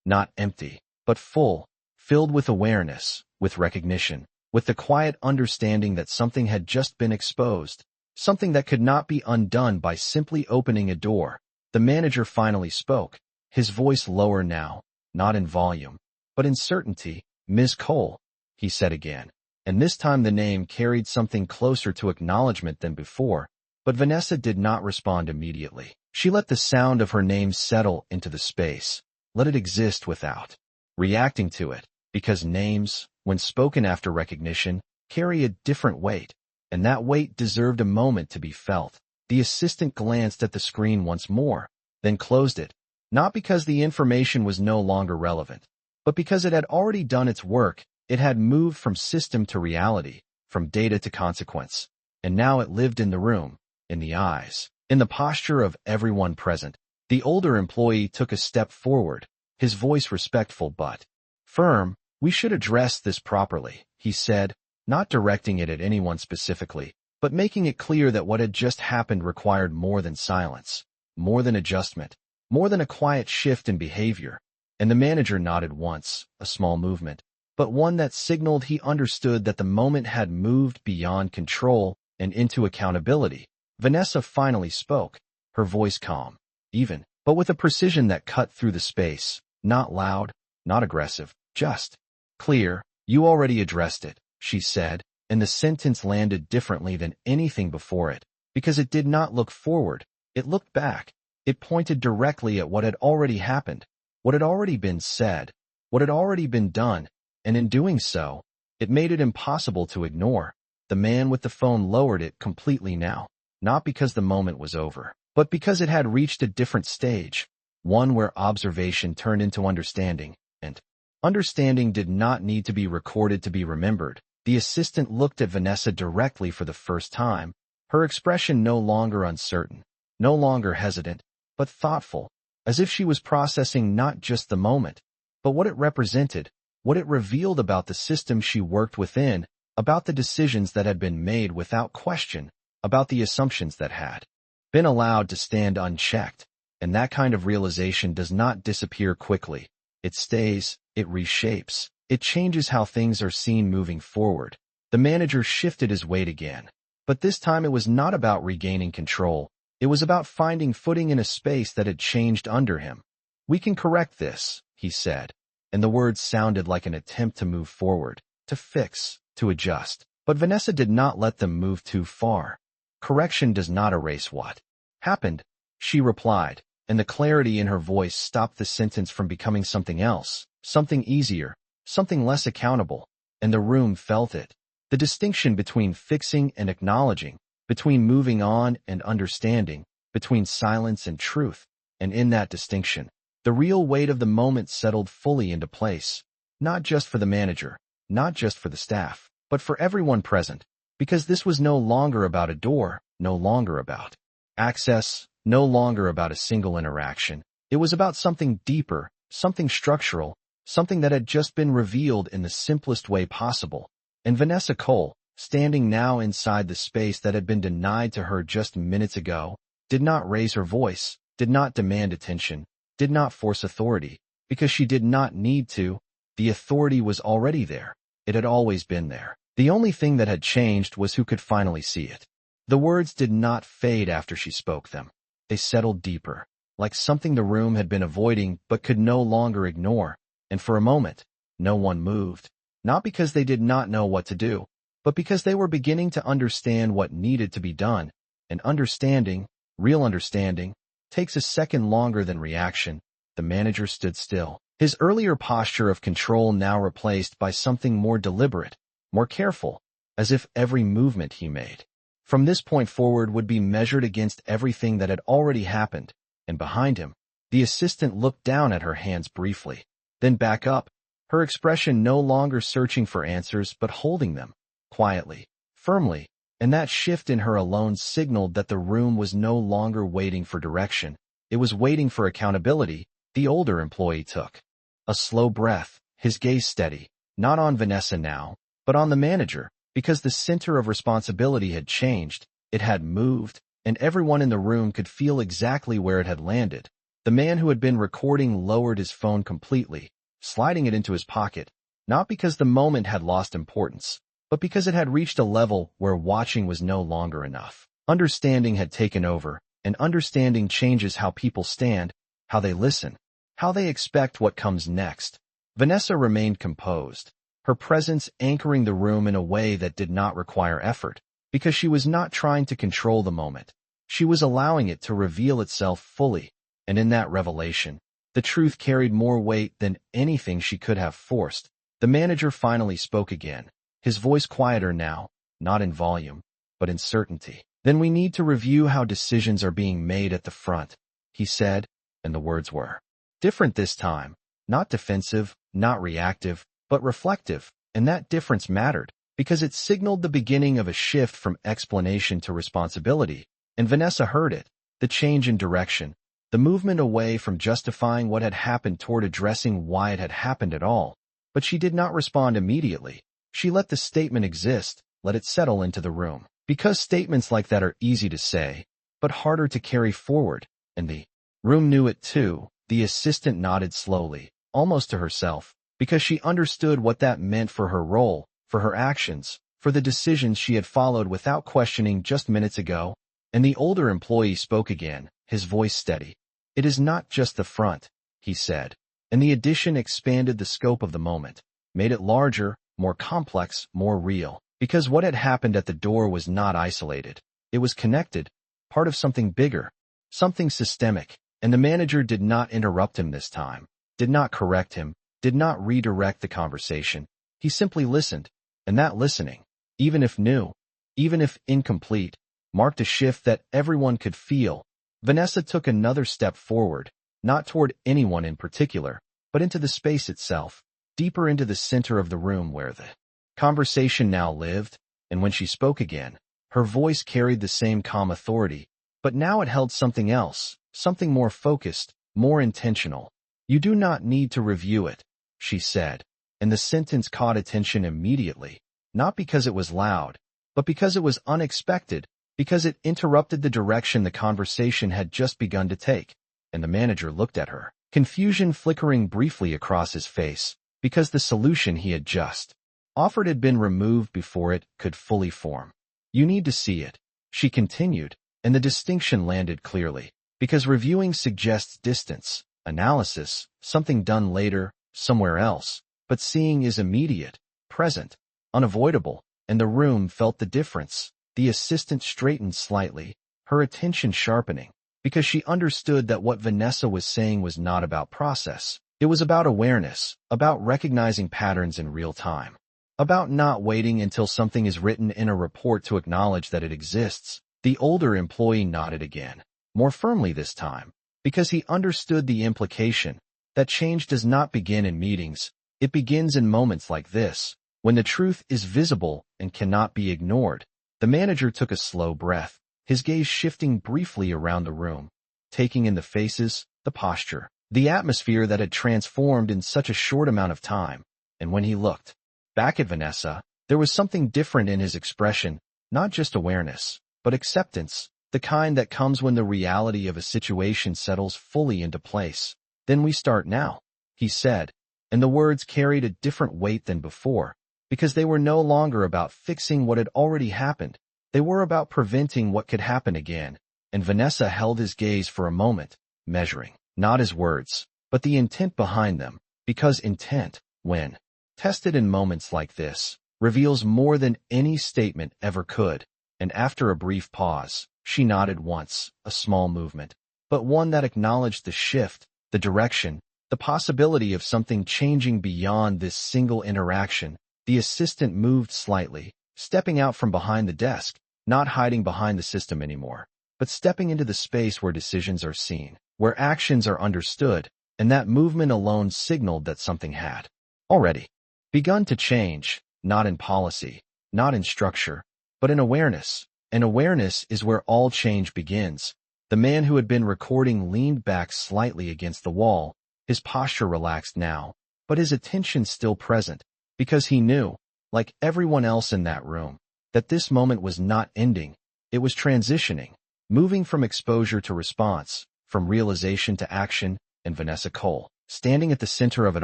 not empty, but full, filled with awareness, with recognition, with the quiet understanding that something had just been exposed, something that could not be undone by simply opening a door. The manager finally spoke, his voice lower now, not in volume, but in certainty. "Ms. Cole," he said again, and this time the name carried something closer to acknowledgement than before, but Vanessa did not respond immediately. She let the sound of her name settle into the space, let it exist without reacting to it, because names, when spoken after recognition, carry a different weight, and that weight deserved a moment to be felt. The assistant glanced at the screen once more, then closed it, not because the information was no longer relevant, but because it had already done its work. It had moved from system to reality, from data to consequence, and now it lived in the room, in the eyes, in the posture of everyone present. The older employee took a step forward, his voice respectful but firm. "We should address this properly," he said, not directing it at anyone specifically, but making it clear that what had just happened required more than silence, more than adjustment, more than a quiet shift in behavior. And the manager nodded once, a small movement, but one that signaled he understood that the moment had moved beyond control and into accountability. Vanessa finally spoke, her voice calm, even, but with a precision that cut through the space, not loud, not aggressive, just clear. "You already addressed it," she said, and the sentence landed differently than anything before it, because it did not look forward, it looked back. It pointed directly at what had already happened, what had already been said, what had already been done, and in doing so, it made it impossible to ignore. The man with the phone lowered it completely now, not because the moment was over, but because it had reached a different stage, one where observation turned into understanding, and understanding did not need to be recorded to be remembered. The assistant looked at Vanessa directly for the first time, her expression no longer uncertain, no longer hesitant, but thoughtful, as if she was processing not just the moment, but what it represented, what it revealed about the system she worked within, about the decisions that had been made without question, about the assumptions that had been allowed to stand unchecked, and that kind of realization does not disappear quickly. It stays, it reshapes, it changes how things are seen moving forward. The manager shifted his weight again, but this time it was not about regaining control. It was about finding footing in a space that had changed under him. "We can correct this," he said, and the words sounded like an attempt to move forward, to fix, to adjust. But Vanessa did not let them move too far. "Correction does not erase what happened," she replied, and the clarity in her voice stopped the sentence from becoming something else, something easier, something less accountable, and the room felt it. The distinction between fixing and acknowledging, between moving on and understanding, between silence and truth, and in that distinction, the real weight of the moment settled fully into place, not just for the manager, not just for the staff, but for everyone present, because this was no longer about a door, no longer about access, no longer about a single interaction. It was about something deeper, something structural, something that had just been revealed in the simplest way possible. And Vanessa Cole, standing now inside the space that had been denied to her just minutes ago, did not raise her voice, did not demand attention, did not force authority, because she did not need to. The authority was already there. It had always been there. The only thing that had changed was who could finally see it. The words did not fade after she spoke them. They settled deeper, like something the room had been avoiding but could no longer ignore, and for a moment, no one moved. Not because they did not know what to do, but because they were beginning to understand what needed to be done, and understanding, real understanding, takes a second longer than reaction. The manager stood still, his earlier posture of control now replaced by something more deliberate, more careful, as if every movement he made from this point forward would be measured against everything that had already happened, and behind him, the assistant looked down at her hands briefly, then back up, her expression no longer searching for answers but holding them, quietly, firmly, and that shift in her alone signaled that the room was no longer waiting for direction. It was waiting for accountability. The older employee took a slow breath, his gaze steady, not on Vanessa now, but on the manager, because the center of responsibility had changed, it had moved, and everyone in the room could feel exactly where it had landed. The man who had been recording lowered his phone completely, sliding it into his pocket, not because the moment had lost importance, but because it had reached a level where watching was no longer enough. Understanding had taken over, and understanding changes how people stand, how they listen, how they expect what comes next. Vanessa remained composed, her presence anchoring the room in a way that did not require effort, because she was not trying to control the moment. She was allowing it to reveal itself fully, and in that revelation, the truth carried more weight than anything she could have forced. The manager finally spoke again, his voice quieter now, not in volume, but in certainty. "Then we need to review how decisions are being made at the front," he said, and the words were different this time, not defensive, not reactive, but reflective, and that difference mattered, because it signaled the beginning of a shift from explanation to responsibility, and Vanessa heard it, the change in direction, the movement away from justifying what had happened toward addressing why it had happened at all. But she did not respond immediately. She let the statement exist, let it settle into the room. Because statements like that are easy to say, but harder to carry forward, and the room knew it too. The assistant nodded slowly, almost to herself, because she understood what that meant for her role, for her actions, for the decisions she had followed without questioning just minutes ago. And the older employee spoke again, his voice steady. "It is not just the front," he said, and the addition expanded the scope of the moment, made it larger, more complex, more real, because what had happened at the door was not isolated. It was connected, part of something bigger, something systemic, and the manager did not interrupt him this time, did not correct him, did not redirect the conversation. He simply listened, and that listening, even if new, even if incomplete, marked a shift that everyone could feel. Vanessa took another step forward, not toward anyone in particular, but into the space itself, deeper into the center of the room where the conversation now lived, and when she spoke again, her voice carried the same calm authority, but now it held something else, something more focused, more intentional. "You do not need to review it," she said, and the sentence caught attention immediately, not because it was loud, but because it was unexpected, because it interrupted the direction the conversation had just begun to take, and the manager looked at her, confusion flickering briefly across his face, because the solution he had just offered had been removed before it could fully form. You need to see it, she continued, and the distinction landed clearly, because reviewing suggests distance, analysis, something done later, somewhere else, but seeing is immediate, present, unavoidable, and the room felt the difference. The assistant straightened slightly, her attention sharpening, because she understood that what Vanessa was saying was not about process. It was about awareness, about recognizing patterns in real time, about not waiting until something is written in a report to acknowledge that it exists. The older employee nodded again, more firmly this time, because he understood the implication that change does not begin in meetings, it begins in moments like this, when the truth is visible and cannot be ignored. The manager took a slow breath, his gaze shifting briefly around the room, taking in the faces, the posture, the atmosphere that had transformed in such a short amount of time, and when he looked back at Vanessa, there was something different in his expression, not just awareness, but acceptance, the kind that comes when the reality of a situation settles fully into place. Then we start now, he said, and the words carried a different weight than before, because they were no longer about fixing what had already happened, they were about preventing what could happen again, and Vanessa held his gaze for a moment, measuring, not his words, but the intent behind them, because intent, when tested in moments like this, reveals more than any statement ever could, and after a brief pause, she nodded once, a small movement, but one that acknowledged the shift, the direction, the possibility of something changing beyond this single interaction. The assistant moved slightly, stepping out from behind the desk, not hiding behind the system anymore, but stepping into the space where decisions are seen, where actions are understood, and that movement alone signaled that something had already begun to change, not in policy, not in structure, but in awareness. And awareness is where all change begins. The man who had been recording leaned back slightly against the wall, his posture relaxed now, but his attention still present, because he knew, like everyone else in that room, that this moment was not ending, it was transitioning, moving from exposure to response, from realization to action, and Vanessa Cole, standing at the center of it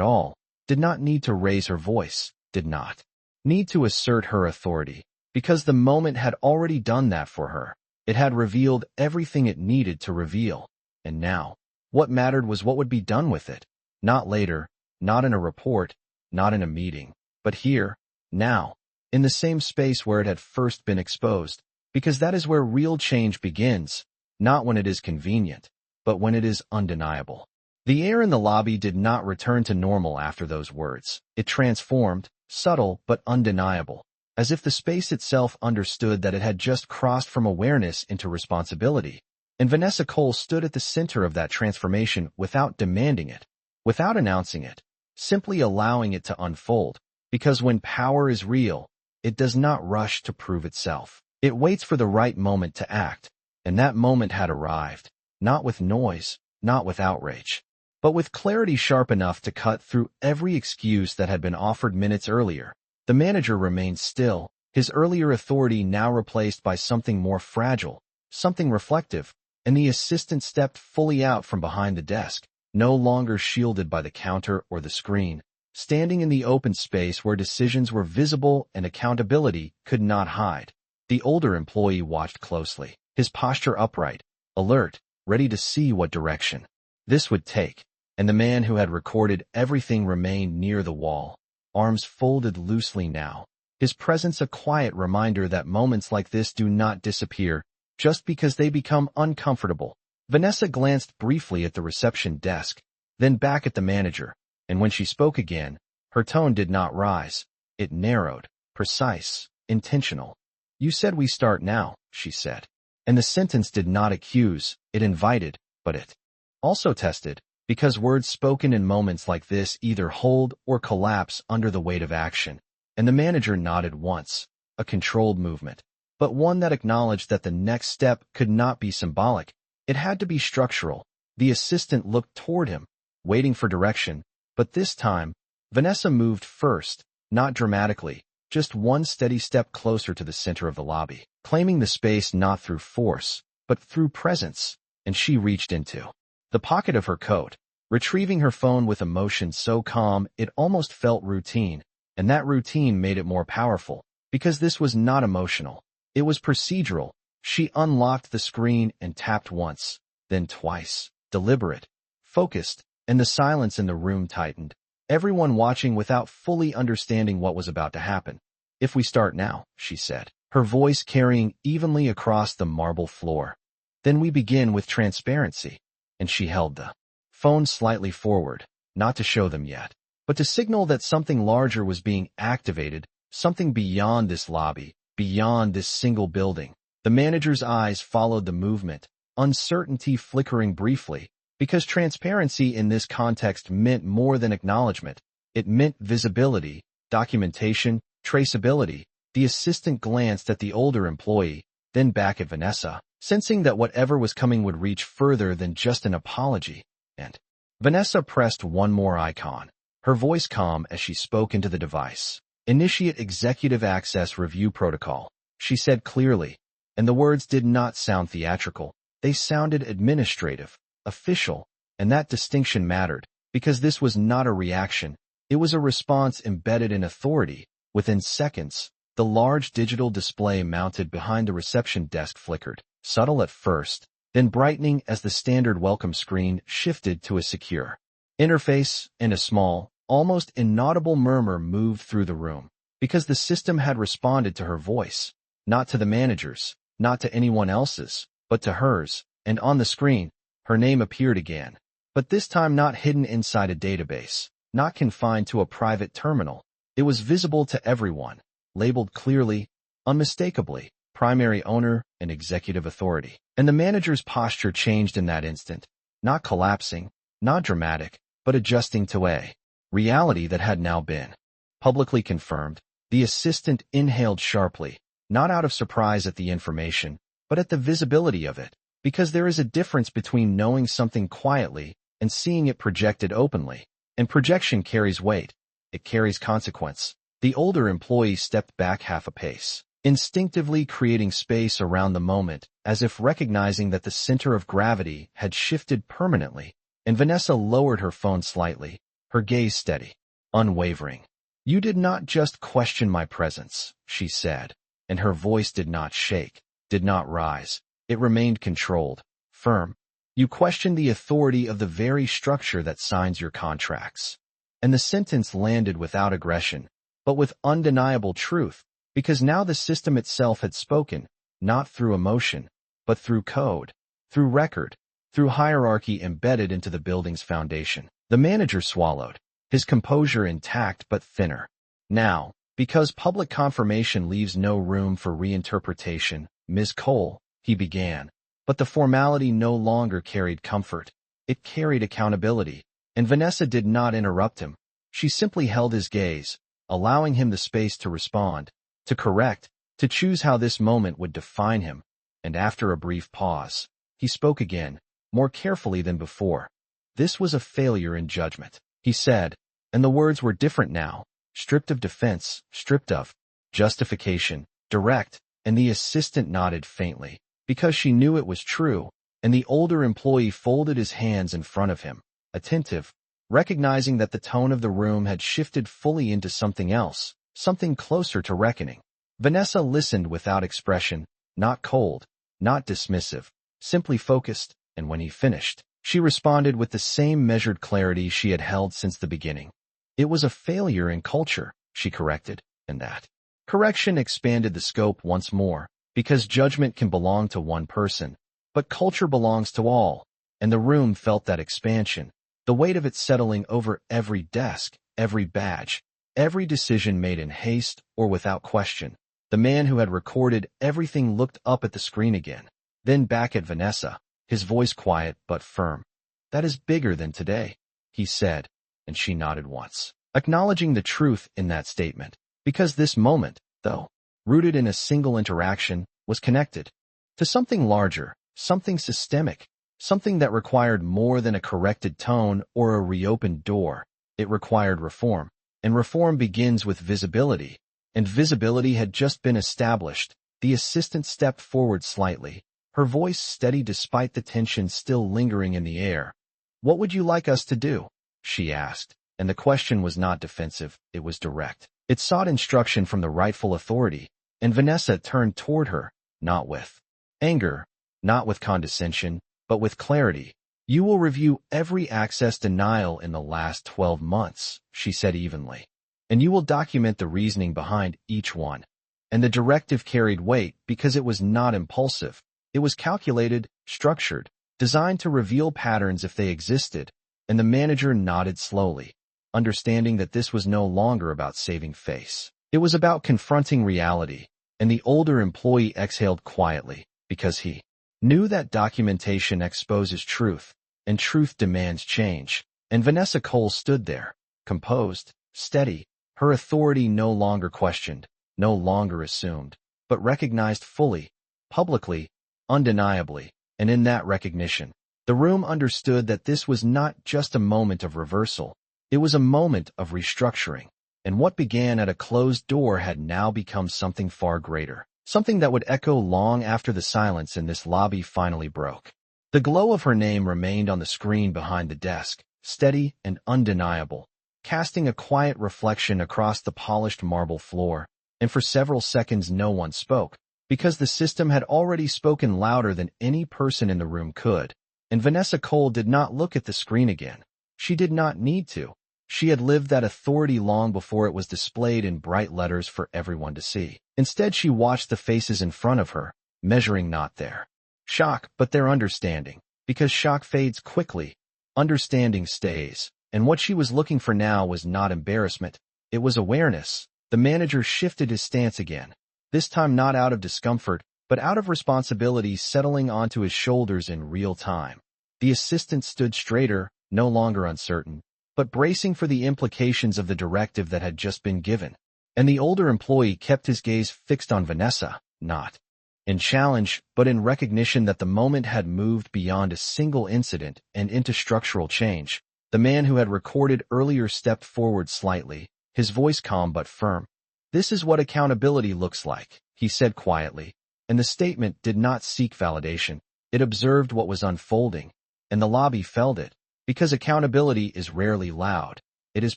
all, did not need to raise her voice, did not need to assert her authority, because the moment had already done that for her. It had revealed everything it needed to reveal, and now, what mattered was what would be done with it, not later, not in a report, not in a meeting, but here, now, in the same space where it had first been exposed, because that is where real change begins, not when it is convenient, but when it is undeniable. The air in the lobby did not return to normal after those words. It transformed, subtle but undeniable, as if the space itself understood that it had just crossed from awareness into responsibility, and Vanessa Cole stood at the center of that transformation without demanding it, without announcing it, simply allowing it to unfold, because when power is real, it does not rush to prove itself. It waits for the right moment to act, and that moment had arrived, not with noise, not with outrage, but with clarity sharp enough to cut through every excuse that had been offered minutes earlier. The manager remained still, his earlier authority now replaced by something more fragile, something reflective, and the assistant stepped fully out from behind the desk, no longer shielded by the counter or the screen, standing in the open space where decisions were visible and accountability could not hide. The older employee watched closely, his posture upright, alert, ready to see what direction this would take, and the man who had recorded everything remained near the wall, arms folded loosely now, his presence a quiet reminder that moments like this do not disappear just because they become uncomfortable. Vanessa glanced briefly at the reception desk, then back at the manager, and when she spoke again, her tone did not rise. It narrowed, precise, intentional. "You said we start now," she said. And the sentence did not accuse, it invited, but it also tested, because words spoken in moments like this either hold or collapse under the weight of action. And the manager nodded once, a controlled movement, but one that acknowledged that the next step could not be symbolic. It had to be structural. The assistant looked toward him, waiting for direction, but this time, Vanessa moved first, not dramatically, just one steady step closer to the center of the lobby. claiming the space not through force, but through presence, and she reached into the pocket of her coat, retrieving her phone with a motion so calm it almost felt routine, and that routine made it more powerful, because this was not emotional. It was procedural. She unlocked the screen and tapped once, then twice, deliberate, focused, and the silence in the room tightened, everyone watching without fully understanding what was about to happen. "If we start now," she said, her voice carrying evenly across the marble floor. "Then we begin with transparency." And she held the phone slightly forward, not to show them yet, but to signal that something larger was being activated, something beyond this lobby, beyond this single building. The manager's eyes followed the movement, uncertainty flickering briefly, because transparency in this context meant more than acknowledgement. It meant visibility, documentation, traceability. The assistant glanced at the older employee, then back at Vanessa, sensing that whatever was coming would reach further than just an apology. And Vanessa pressed one more icon, her voice calm as she spoke into the device. "Initiate executive access review protocol," she said clearly, and the words did not sound theatrical. They sounded administrative, official, and that distinction mattered, because this was not a reaction. It was a response embedded in authority. Within seconds, the large digital display mounted behind the reception desk flickered, subtle at first, then brightening as the standard welcome screen shifted to a secure interface, and a small, almost inaudible murmur moved through the room, because the system had responded to her voice, not to the manager's, not to anyone else's, but to hers, and on the screen, her name appeared again, but this time not hidden inside a database, not confined to a private terminal. It was visible to everyone, labeled clearly, unmistakably, primary owner and executive authority. And the manager's posture changed in that instant, not collapsing, not dramatic, but adjusting to a reality that had now been publicly confirmed. The assistant inhaled sharply, not out of surprise at the information, but at the visibility of it, because there is a difference between knowing something quietly and seeing it projected openly. And projection carries weight. It carries consequence. The older employee stepped back half a pace, instinctively creating space around the moment, as if recognizing that the center of gravity had shifted permanently, and Vanessa lowered her phone slightly, her gaze steady, unwavering. "You did not just question my presence," she said, and her voice did not shake, did not rise. It remained controlled, firm. "You questioned the authority of the very structure that signs your contracts." And the sentence landed without aggression, but with undeniable truth, because now the system itself had spoken, not through emotion, but through code, through record, through hierarchy embedded into the building's foundation. The manager swallowed, his composure intact but thinner. "Now, because public confirmation leaves no room for reinterpretation, Ms. Cole," he began, but the formality no longer carried comfort. It carried accountability. And Vanessa did not interrupt him. She simply held his gaze, allowing him the space to respond, to correct, to choose how this moment would define him. And after a brief pause, he spoke again, more carefully than before. "This was a failure in judgment," he said, and the words were different now, stripped of defense, stripped of justification, direct, and the assistant nodded faintly, because she knew it was true, and the older employee folded his hands in front of him, attentive, recognizing that the tone of the room had shifted fully into something else, something closer to reckoning. Vanessa listened without expression, not cold, not dismissive, simply focused, and when he finished, she responded with the same measured clarity she had held since the beginning. "It was a failure in culture," she corrected, and that correction expanded the scope once more, because judgment can belong to one person, but culture belongs to all, and the room felt that expansion. The weight of it settling over every desk, every badge, every decision made in haste or without question. The man who had recorded everything looked up at the screen again, then back at Vanessa, his voice quiet but firm. "That is bigger than today," he said, and she nodded once, acknowledging the truth in that statement, because this moment, though rooted in a single interaction, was connected to something larger, something systemic, something that required more than a corrected tone or a reopened door. It required reform, and reform begins with visibility, and visibility had just been established, The assistant stepped forward slightly, her voice steady despite the tension still lingering in the air. "What would you like us to do?" she asked, and the question was not defensive, it was direct. It sought instruction from the rightful authority, and Vanessa turned toward her, not with anger, not with condescension, but with clarity. "You will review every access denial in the last 12 months, she said evenly. "And you will document the reasoning behind each one." And the directive carried weight because it was not impulsive. It was calculated, structured, designed to reveal patterns if they existed, and the manager nodded slowly, understanding that this was no longer about saving face. It was about confronting reality, and the older employee exhaled quietly, because he knew that documentation exposes truth, and truth demands change. And Vanessa Cole stood there, composed, steady, her authority no longer questioned, no longer assumed, but recognized fully, publicly, undeniably, and in that recognition, the room understood that this was not just a moment of reversal, it was a moment of restructuring, and what began at a closed door had now become something far greater, something that would echo long after the silence in this lobby finally broke. The glow of her name remained on the screen behind the desk, steady and undeniable, casting a quiet reflection across the polished marble floor, and for several seconds no one spoke, because the system had already spoken louder than any person in the room could. And Vanessa Cole did not look at the screen again. She did not need to. She had lived that authority long before it was displayed in bright letters for everyone to see. Instead, she watched the faces in front of her, measuring not their shock, but their understanding. Because shock fades quickly, understanding stays. And what she was looking for now was not embarrassment, it was awareness. The manager shifted his stance again, this time not out of discomfort, but out of responsibility settling onto his shoulders in real time. The assistant stood straighter, no longer uncertain, but bracing for the implications of the directive that had just been given. And the older employee kept his gaze fixed on Vanessa, not in challenge, but in recognition that the moment had moved beyond a single incident and into structural change. The man who had recorded earlier stepped forward slightly, his voice calm but firm. "This is what accountability looks like," he said quietly, and the statement did not seek validation. It observed what was unfolding, and the lobby felt it, because accountability is rarely loud. It is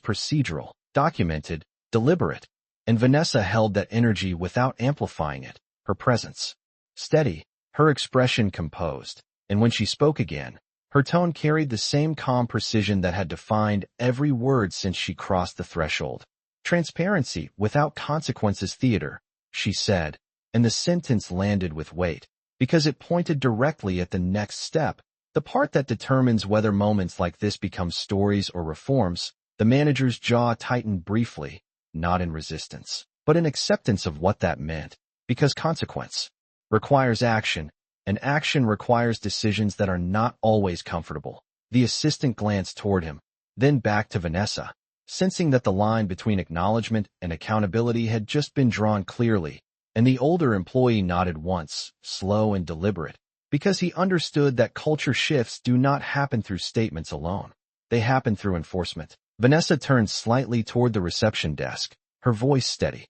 procedural, documented, deliberate, and Vanessa held that energy without amplifying it, her presence steady, her expression composed, and when she spoke again, her tone carried the same calm precision that had defined every word since she crossed the threshold. "Transparency without consequences theater," she said, and the sentence landed with weight, because it pointed directly at the next step, the part that determines whether moments like this become stories or reforms. The manager's jaw tightened briefly, not in resistance, but in acceptance of what that meant, because consequence requires action, and action requires decisions that are not always comfortable. The assistant glanced toward him, then back to Vanessa, sensing that the line between acknowledgement and accountability had just been drawn clearly, and the older employee nodded once, slow and deliberate, because he understood that culture shifts do not happen through statements alone. They happen through enforcement. Vanessa turned slightly toward the reception desk, her voice steady.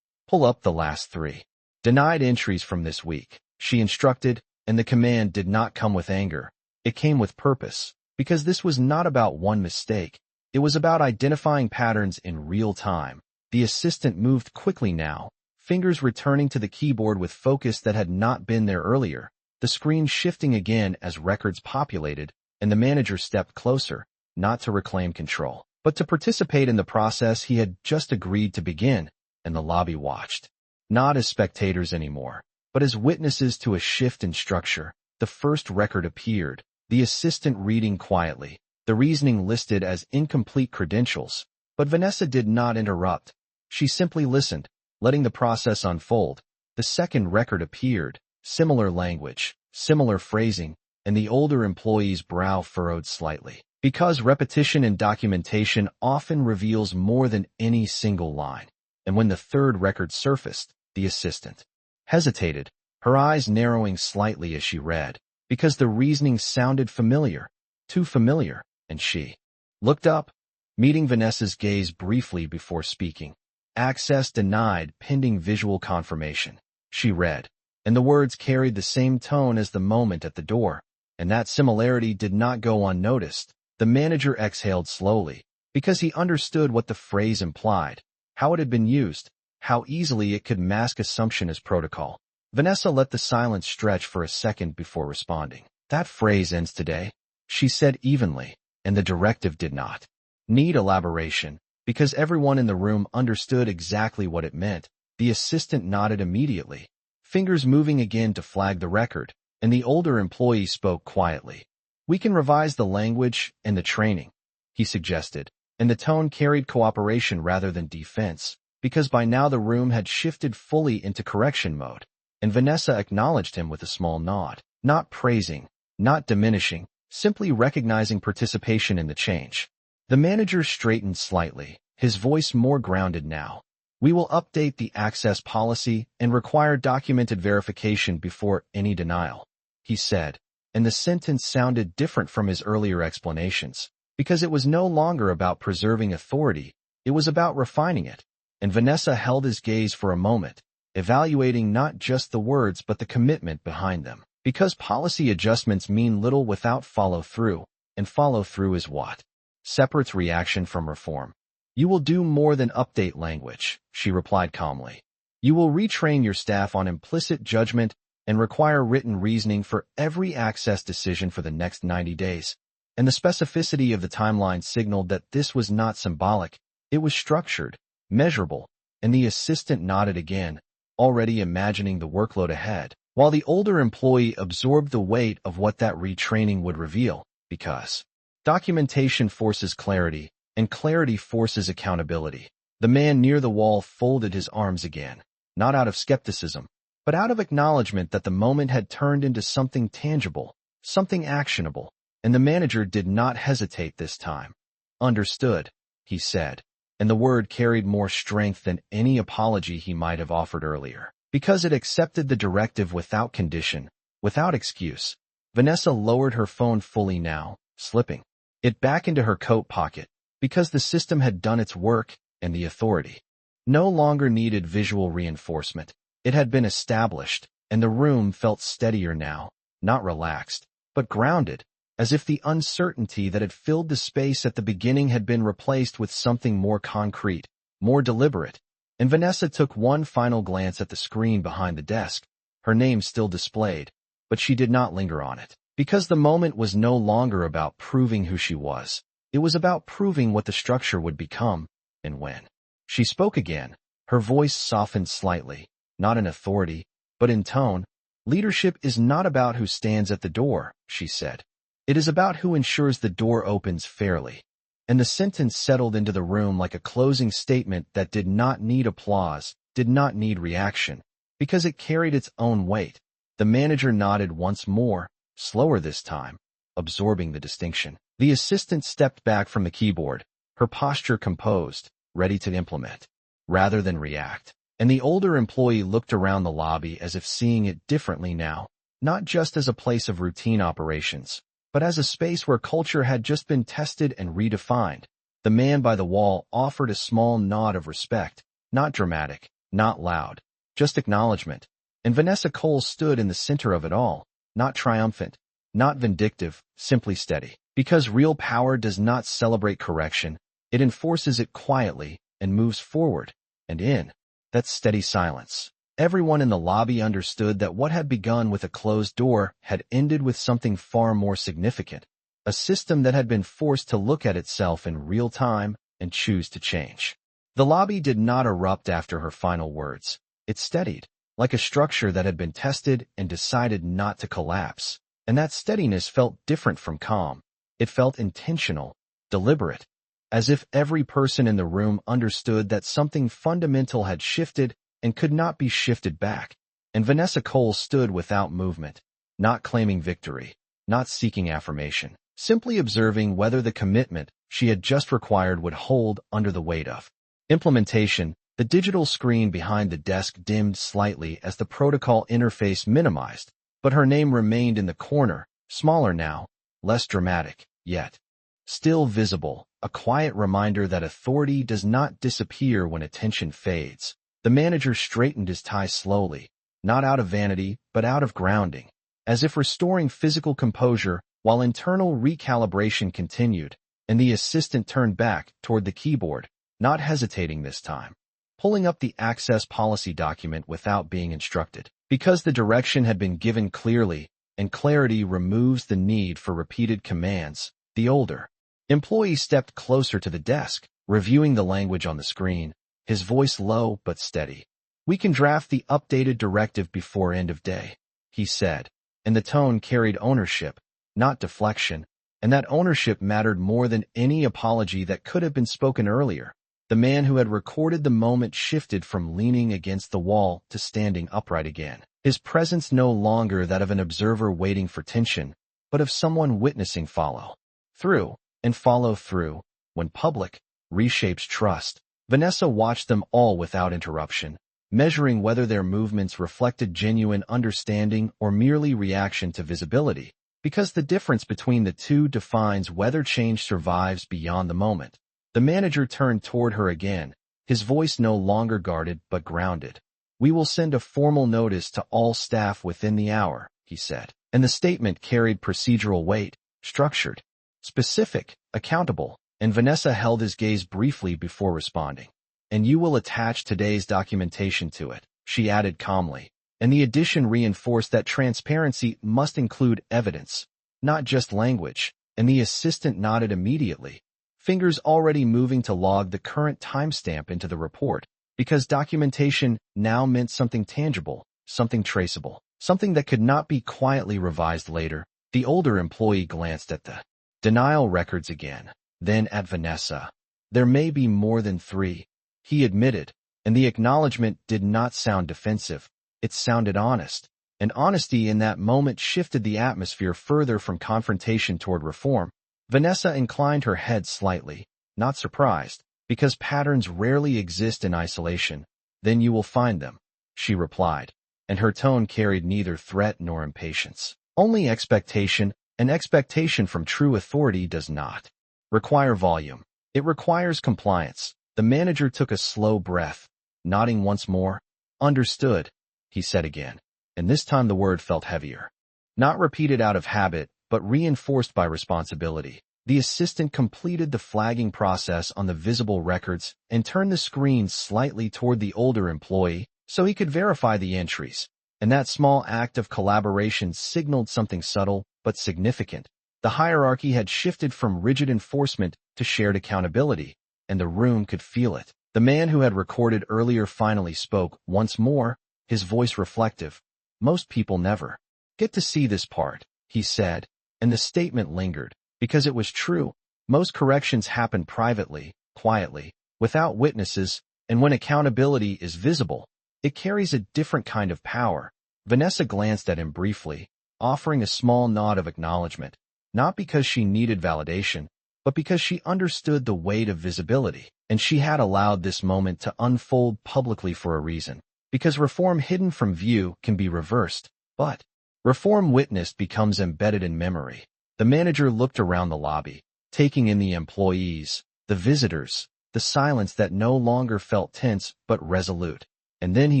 "Pull up the last 3 denied entries from this week," she instructed, and the command did not come with anger. It came with purpose, because this was not about one mistake. It was about identifying patterns in real time. The assistant moved quickly now, fingers returning to the keyboard with focus that had not been there earlier, the screen shifting again as records populated, and the manager stepped closer, not to reclaim control, but to participate in the process he had just agreed to begin, and the lobby watched. Not as spectators anymore, but as witnesses to a shift in structure. The first record appeared, the assistant reading quietly, the reasoning listed as incomplete credentials, but Vanessa did not interrupt. She simply listened, letting the process unfold. The second record appeared, similar language, similar phrasing, and the older employee's brow furrowed slightly, because repetition in documentation often reveals more than any single line. And when the third record surfaced, the assistant hesitated, her eyes narrowing slightly as she read, because the reasoning sounded familiar, too familiar, and she looked up, meeting Vanessa's gaze briefly before speaking. "Access denied pending visual confirmation," she read, and the words carried the same tone as the moment at the door, and that similarity did not go unnoticed. The manager exhaled slowly, because he understood what the phrase implied, how it had been used, how easily it could mask assumption as protocol. Vanessa let the silence stretch for a second before responding. That phrase ends today, she said evenly, and the directive did not need elaboration, because everyone in the room understood exactly what it meant. The assistant nodded immediately, fingers moving again to flag the record, and the older employee spoke quietly. "We can revise the language and the training," he suggested, and the tone carried cooperation rather than defense, because by now the room had shifted fully into correction mode, and Vanessa acknowledged him with a small nod, not praising, not diminishing, simply recognizing participation in the change. The manager straightened slightly, his voice more grounded now. "We will update the access policy and require documented verification before any denial," he said, and the sentence sounded different from his earlier explanations, because it was no longer about preserving authority, it was about refining it, and Vanessa held his gaze for a moment, evaluating not just the words but the commitment behind them, because policy adjustments mean little without follow-through, and follow-through is what separates reaction from reform. "You will do more than update language," she replied calmly. "You will retrain your staff on implicit judgment and require written reasoning for every access decision for the next 90 days. And the specificity of the timeline signaled that this was not symbolic, it was structured, measurable, and the assistant nodded again, already imagining the workload ahead, while the older employee absorbed the weight of what that retraining would reveal, because documentation forces clarity, and clarity forces accountability. The man near the wall folded his arms again, not out of skepticism, but out of acknowledgement that the moment had turned into something tangible, something actionable, and the manager did not hesitate this time. "Understood," he said, and the word carried more strength than any apology he might have offered earlier, because it accepted the directive without condition, without excuse. Vanessa lowered her phone fully now, slipping it back into her coat pocket, because the system had done its work, and the authority no longer needed visual reinforcement. It had been established, and the room felt steadier now, not relaxed, but grounded, as if the uncertainty that had filled the space at the beginning had been replaced with something more concrete, more deliberate. And Vanessa took one final glance at the screen behind the desk, her name still displayed, but she did not linger on it, because the moment was no longer about proving who she was. It was about proving what the structure would become, and when. She spoke again, her voice softened slightly, not in authority, but in tone. "Leadership is not about who stands at the door," she said. "It is about who ensures the door opens fairly." And the sentence settled into the room like a closing statement that did not need applause, did not need reaction, because it carried its own weight. The manager nodded once more, slower this time, absorbing the distinction. The assistant stepped back from the keyboard, her posture composed, ready to implement, rather than react. And the older employee looked around the lobby as if seeing it differently now, not just as a place of routine operations, but as a space where culture had just been tested and redefined. The man by the wall offered a small nod of respect, not dramatic, not loud, just acknowledgement. And Vanessa Cole stood in the center of it all, not triumphant, not vindictive, simply steady. Because real power does not celebrate correction, it enforces it quietly and moves forward, and in that steady silence, everyone in the lobby understood that what had begun with a closed door had ended with something far more significant, a system that had been forced to look at itself in real time and choose to change. The lobby did not erupt after her final words. It steadied, like a structure that had been tested and decided not to collapse, and that steadiness felt different from calm. It felt intentional, deliberate, as if every person in the room understood that something fundamental had shifted and could not be shifted back. And Vanessa Cole stood without movement, not claiming victory, not seeking affirmation, simply observing whether the commitment she had just required would hold under the weight of implementation. The digital screen behind the desk dimmed slightly as the protocol interface minimized, but her name remained in the corner, smaller now, less dramatic, yet still visible, a quiet reminder that authority does not disappear when attention fades. The manager straightened his tie slowly, not out of vanity, but out of grounding, as if restoring physical composure while internal recalibration continued, and the assistant turned back toward the keyboard, not hesitating this time, pulling up the access policy document without being instructed, because the direction had been given clearly, and clarity removes the need for repeated commands. The older employee stepped closer to the desk, reviewing the language on the screen, his voice low but steady. "We can draft the updated directive before end of day," he said, and the tone carried ownership, not deflection, and that ownership mattered more than any apology that could have been spoken earlier. The man who had recorded the moment shifted from leaning against the wall to standing upright again, his presence no longer that of an observer waiting for tension, but of someone witnessing follow through, and follow through, when public reshapes trust. Vanessa watched them all without interruption, measuring whether their movements reflected genuine understanding or merely reaction to visibility, because the difference between the two defines whether change survives beyond the moment. The manager turned toward her again, his voice no longer guarded but grounded. "We will send a formal notice to all staff within the hour," he said, and the statement carried procedural weight, structured, specific, accountable, and Vanessa held his gaze briefly before responding. "And you will attach today's documentation to it," she added calmly, and the addition reinforced that transparency must include evidence, not just language, and the assistant nodded immediately, fingers already moving to log the current timestamp into the report, because documentation now meant something tangible, something traceable, something that could not be quietly revised later. The older employee glanced at the denial records again, then at Vanessa. "There may be more than 3, he admitted, and the acknowledgement did not sound defensive. It sounded honest, and honesty in that moment shifted the atmosphere further from confrontation toward reform. Vanessa inclined her head slightly, not surprised, because patterns rarely exist in isolation. "Then you will find them," she replied, and her tone carried neither threat nor impatience, only expectation. An expectation from true authority does not require volume. It requires compliance. The manager took a slow breath, nodding once more. "Understood," he said again, and this time the word felt heavier. Not repeated out of habit, but reinforced by responsibility. The assistant completed the flagging process on the visible records and turned the screen slightly toward the older employee so he could verify the entries. And that small act of collaboration signaled something subtle but significant. The hierarchy had shifted from rigid enforcement to shared accountability, and the room could feel it. The man who had recorded earlier finally spoke once more, his voice reflective. "Most people never get to see this part," he said, and the statement lingered, because it was true. Most corrections happen privately, quietly, without witnesses, and when accountability is visible, it carries a different kind of power. Vanessa glanced at him briefly, offering a small nod of acknowledgement, not because she needed validation, but because she understood the weight of visibility, and she had allowed this moment to unfold publicly for a reason, because reform hidden from view can be reversed, but reform witnessed becomes embedded in memory. The manager looked around the lobby, taking in the employees, the visitors, the silence that no longer felt tense but resolute, and then he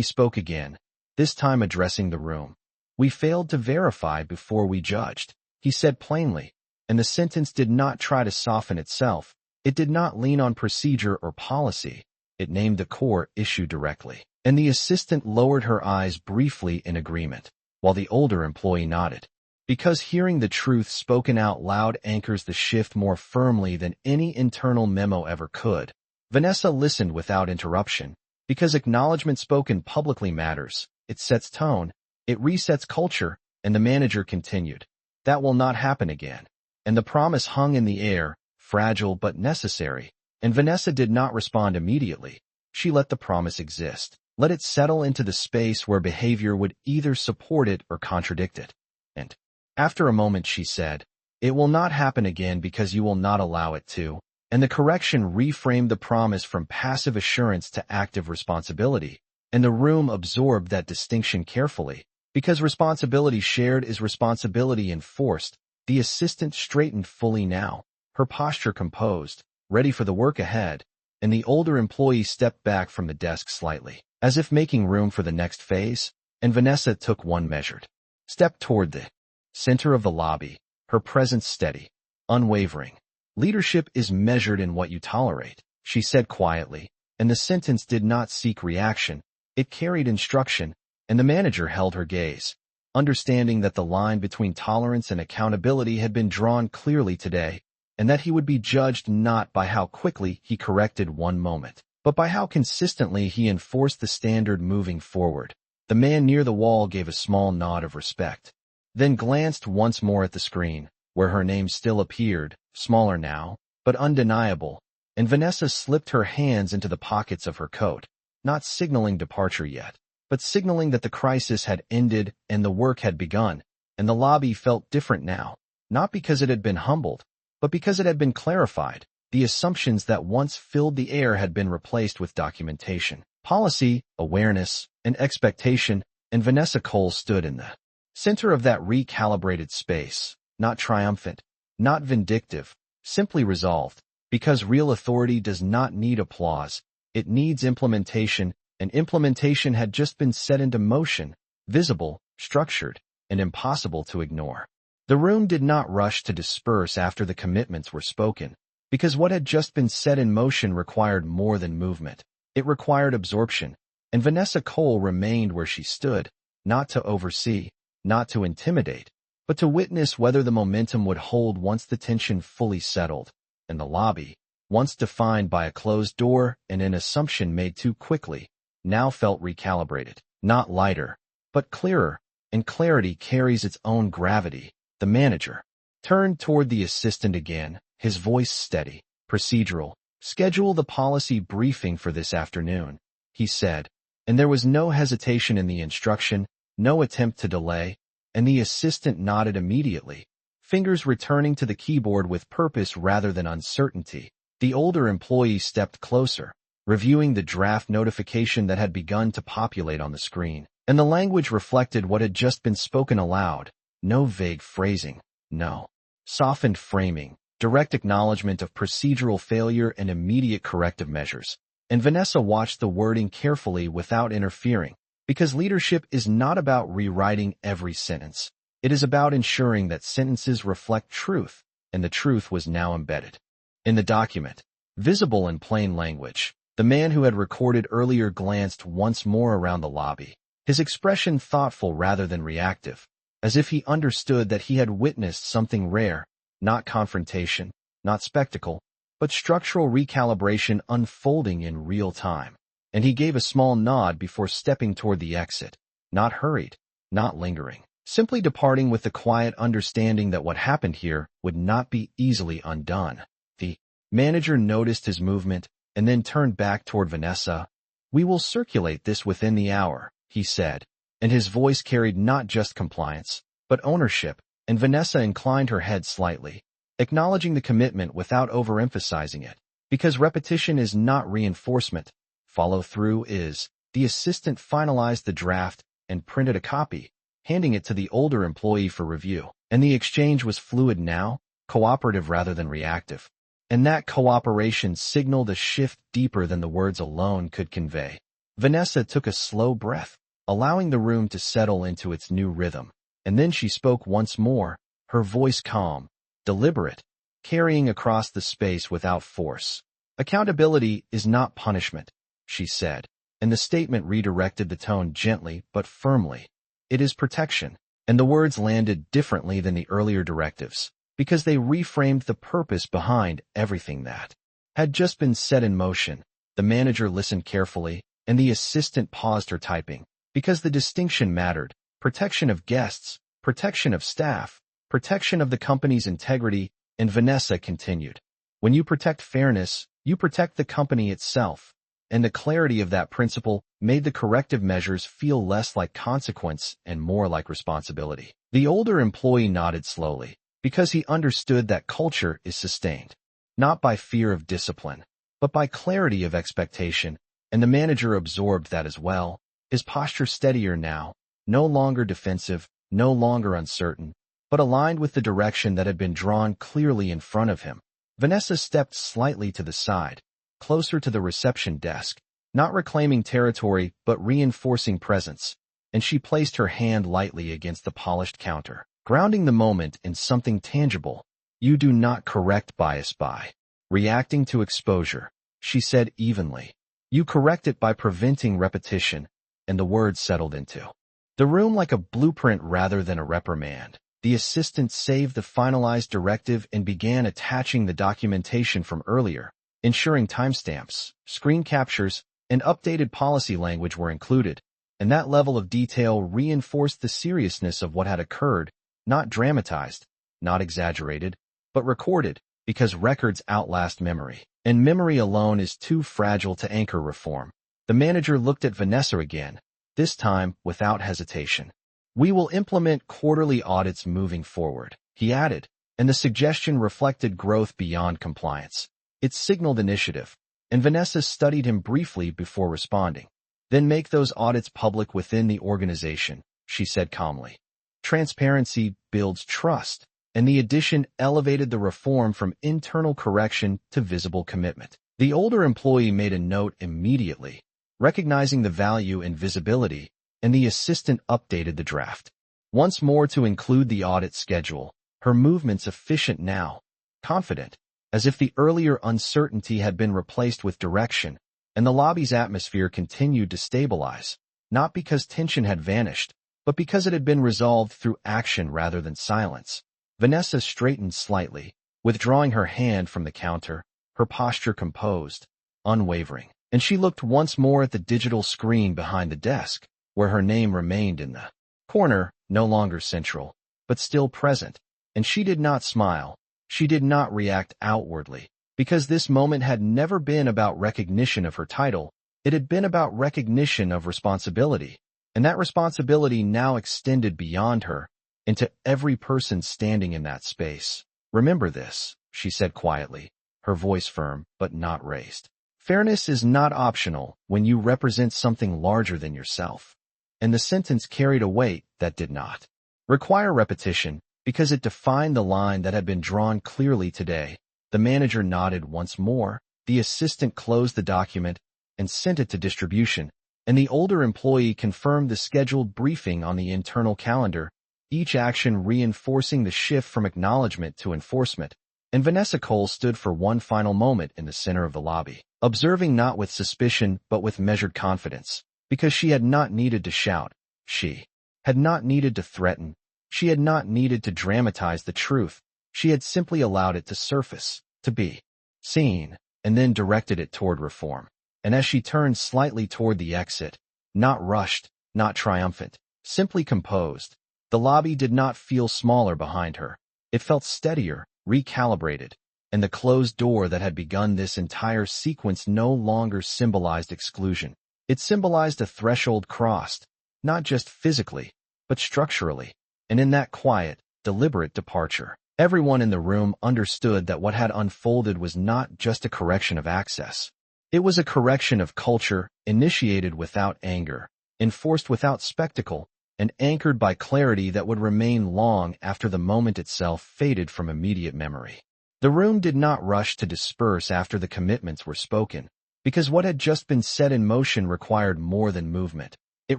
spoke again, this time addressing the room. "We failed to verify before we judged," he said plainly, and the sentence did not try to soften itself. It did not lean on procedure or policy. It named the core issue directly, and the assistant lowered her eyes briefly in agreement, while the older employee nodded. Because hearing the truth spoken out loud anchors the shift more firmly than any internal memo ever could. Vanessa listened without interruption, because acknowledgement spoken publicly matters. It sets tone, it resets culture, and the manager continued. "That will not happen again." And the promise hung in the air, fragile but necessary, and Vanessa did not respond immediately. She let the promise exist, let it settle into the space where behavior would either support it or contradict it. And after a moment she said, "It will not happen again because you will not allow it to," and the correction reframed the promise from passive assurance to active responsibility, and the room absorbed that distinction carefully, because responsibility shared is responsibility enforced. The assistant straightened fully now, her posture composed, ready for the work ahead, and the older employee stepped back from the desk slightly, as if making room for the next phase, and Vanessa took one measured step toward the center of the lobby, her presence steady, unwavering. Leadership is measured in what you tolerate, she said quietly, and the sentence did not seek reaction. It carried instruction, and the manager held her gaze, understanding that the line between tolerance and accountability had been drawn clearly today, and that he would be judged not by how quickly he corrected one moment, but by how consistently he enforced the standard moving forward. The man near the wall gave a small nod of respect, then glanced once more at the screen, where her name still appeared, smaller now, but undeniable, and Vanessa slipped her hands into the pockets of her coat, not signaling departure yet, but signaling that the crisis had ended and the work had begun, and the lobby felt different now, not because it had been humbled, but because it had been clarified. The assumptions that once filled the air had been replaced with documentation, policy, awareness, and expectation, and Vanessa Cole stood in the center of that recalibrated space, not triumphant, not vindictive, simply resolved, because real authority does not need applause, it needs implementation, and implementation had just been set into motion, visible, structured, and impossible to ignore. The room did not rush to disperse after the commitments were spoken, because what had just been set in motion required more than movement. It required absorption, and Vanessa Cole remained where she stood, not to oversee, not to intimidate, but to witness whether the momentum would hold once the tension fully settled, and the lobby, once defined by a closed door and an assumption made too quickly, now felt recalibrated, not lighter, but clearer, and clarity carries its own gravity. The manager turned toward the assistant again, his voice steady, procedural. "Schedule the policy briefing for this afternoon," he said, and there was no hesitation in the instruction, no attempt to delay, and the assistant nodded immediately, fingers returning to the keyboard with purpose rather than uncertainty. The older employee stepped closer, reviewing the draft notification that had begun to populate on the screen, and the language reflected what had just been spoken aloud. No vague phrasing, no softened framing, direct acknowledgement of procedural failure and immediate corrective measures. And Vanessa watched the wording carefully without interfering, because leadership is not about rewriting every sentence. It is about ensuring that sentences reflect truth, and the truth was now embedded in the document, visible in plain language. The man who had recorded earlier glanced once more around the lobby, his expression thoughtful rather than reactive, as if he understood that he had witnessed something rare, not confrontation, not spectacle, but structural recalibration unfolding in real time. And he gave a small nod before stepping toward the exit, not hurried, not lingering, simply departing with the quiet understanding that what happened here would not be easily undone. The manager noticed his movement and then turned back toward Vanessa. "We will circulate this within the hour," he said, and his voice carried not just compliance, but ownership, and Vanessa inclined her head slightly, acknowledging the commitment without overemphasizing it, because repetition is not reinforcement, follow-through is. The assistant finalized the draft and printed a copy, handing it to the older employee for review, and the exchange was fluid now, cooperative rather than reactive, and that cooperation signaled a shift deeper than the words alone could convey. Vanessa took a slow breath, allowing the room to settle into its new rhythm, and then she spoke once more, her voice calm, deliberate, carrying across the space without force. "Accountability is not punishment," she said, and the statement redirected the tone gently but firmly. "It is protection," and the words landed differently than the earlier directives, because they reframed the purpose behind everything that had just been set in motion. The manager listened carefully, and the assistant paused her typing, because the distinction mattered: protection of guests, protection of staff, protection of the company's integrity. And Vanessa continued, "When you protect fairness, you protect the company itself." And the clarity of that principle made the corrective measures feel less like consequence and more like responsibility. The older employee nodded slowly, because he understood that culture is sustained, not by fear of discipline, but by clarity of expectation, and the manager absorbed that as well, his posture steadier now, no longer defensive, no longer uncertain, but aligned with the direction that had been drawn clearly in front of him. Vanessa stepped slightly to the side, closer to the reception desk, not reclaiming territory but reinforcing presence, and she placed her hand lightly against the polished counter, grounding the moment in something tangible. You do not correct bias by reacting to exposure, she said evenly. You correct it by preventing repetition, and the words settled into the room like a blueprint rather than a reprimand. The assistant saved the finalized directive and began attaching the documentation from earlier, ensuring timestamps, screen captures, and updated policy language were included, and that level of detail reinforced the seriousness of what had occurred, not dramatized, not exaggerated, but recorded, because records outlast memory, and memory alone is too fragile to anchor reform. The manager looked at Vanessa again, this time without hesitation. We will implement quarterly audits moving forward, he added, and the suggestion reflected growth beyond compliance. It signaled initiative, and Vanessa studied him briefly before responding. Then make those audits public within the organization, she said calmly. Transparency builds trust, and the addition elevated the reform from internal correction to visible commitment. The older employee made a note immediately, recognizing the value in visibility, and the assistant updated the draft. Once more to include the audit schedule, her movements efficient now, confident, as if the earlier uncertainty had been replaced with direction, and the lobby's atmosphere continued to stabilize, not because tension had vanished, but because it had been resolved through action rather than silence. Vanessa straightened slightly, withdrawing her hand from the counter, her posture composed, unwavering, and she looked once more at the digital screen behind the desk, where her name remained in the corner, no longer central, but still present, and she did not smile, she did not react outwardly, because this moment had never been about recognition of her title, it had been about recognition of responsibility, and that responsibility now extended beyond her, into every person standing in that space. Remember this, she said quietly, her voice firm but not raised. Fairness is not optional when you represent something larger than yourself. And the sentence carried a weight that did not require repetition, because it defined the line that had been drawn clearly today. The manager nodded once more, the assistant closed the document and sent it to distribution, and the older employee confirmed the scheduled briefing on the internal calendar, each action reinforcing the shift from acknowledgement to enforcement. And Vanessa Cole stood for one final moment in the center of the lobby, observing not with suspicion but with measured confidence, because she had not needed to shout, she had not needed to threaten, she had not needed to dramatize the truth, she had simply allowed it to surface, to be seen, and then directed it toward reform. And as she turned slightly toward the exit, not rushed, not triumphant, simply composed, the lobby did not feel smaller behind her. It felt steadier, recalibrated, and the closed door that had begun this entire sequence no longer symbolized exclusion. It symbolized a threshold crossed, not just physically, but structurally, and in that quiet, deliberate departure, everyone in the room understood that what had unfolded was not just a correction of access. It was a correction of culture, initiated without anger, enforced without spectacle, and anchored by clarity that would remain long after the moment itself faded from immediate memory. The room did not rush to disperse after the commitments were spoken, because what had just been set in motion required more than movement. It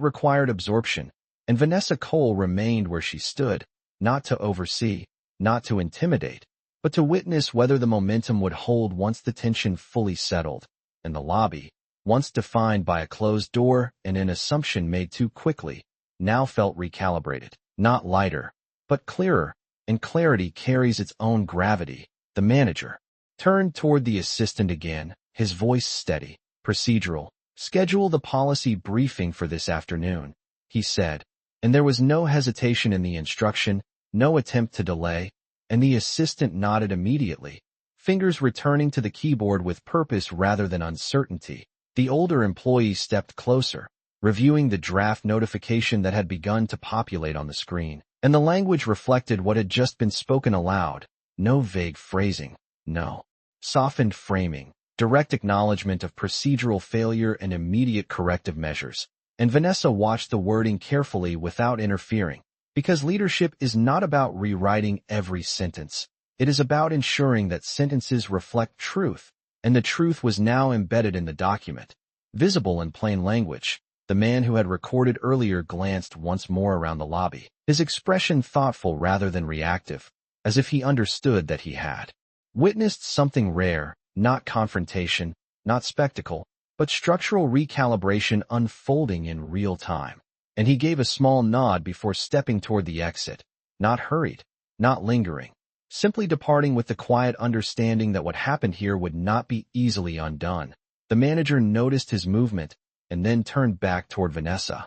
required absorption, and Vanessa Cole remained where she stood, not to oversee, not to intimidate, but to witness whether the momentum would hold once the tension fully settled, and the lobby, once defined by a closed door and an assumption made too quickly, now felt recalibrated, not lighter, but clearer, and clarity carries its own gravity. The manager turned toward the assistant again, his voice steady, procedural. Schedule the policy briefing for this afternoon, he said, and there was no hesitation in the instruction, no attempt to delay, and the assistant nodded immediately, fingers returning to the keyboard with purpose rather than uncertainty. The older employee stepped closer, reviewing the draft notification that had begun to populate on the screen, and the language reflected what had just been spoken aloud. No vague phrasing, no softened framing, direct acknowledgement of procedural failure and immediate corrective measures. And Vanessa watched the wording carefully without interfering, because leadership is not about rewriting every sentence. It is about ensuring that sentences reflect truth, and the truth was now embedded in the document, visible in plain language, The man who had recorded earlier glanced once more around the lobby, his expression thoughtful rather than reactive, as if he understood that he had witnessed something rare, not confrontation, not spectacle, but structural recalibration unfolding in real time. And he gave a small nod before stepping toward the exit, not hurried, not lingering, simply departing with the quiet understanding that what happened here would not be easily undone. The manager noticed his movement and then turned back toward Vanessa.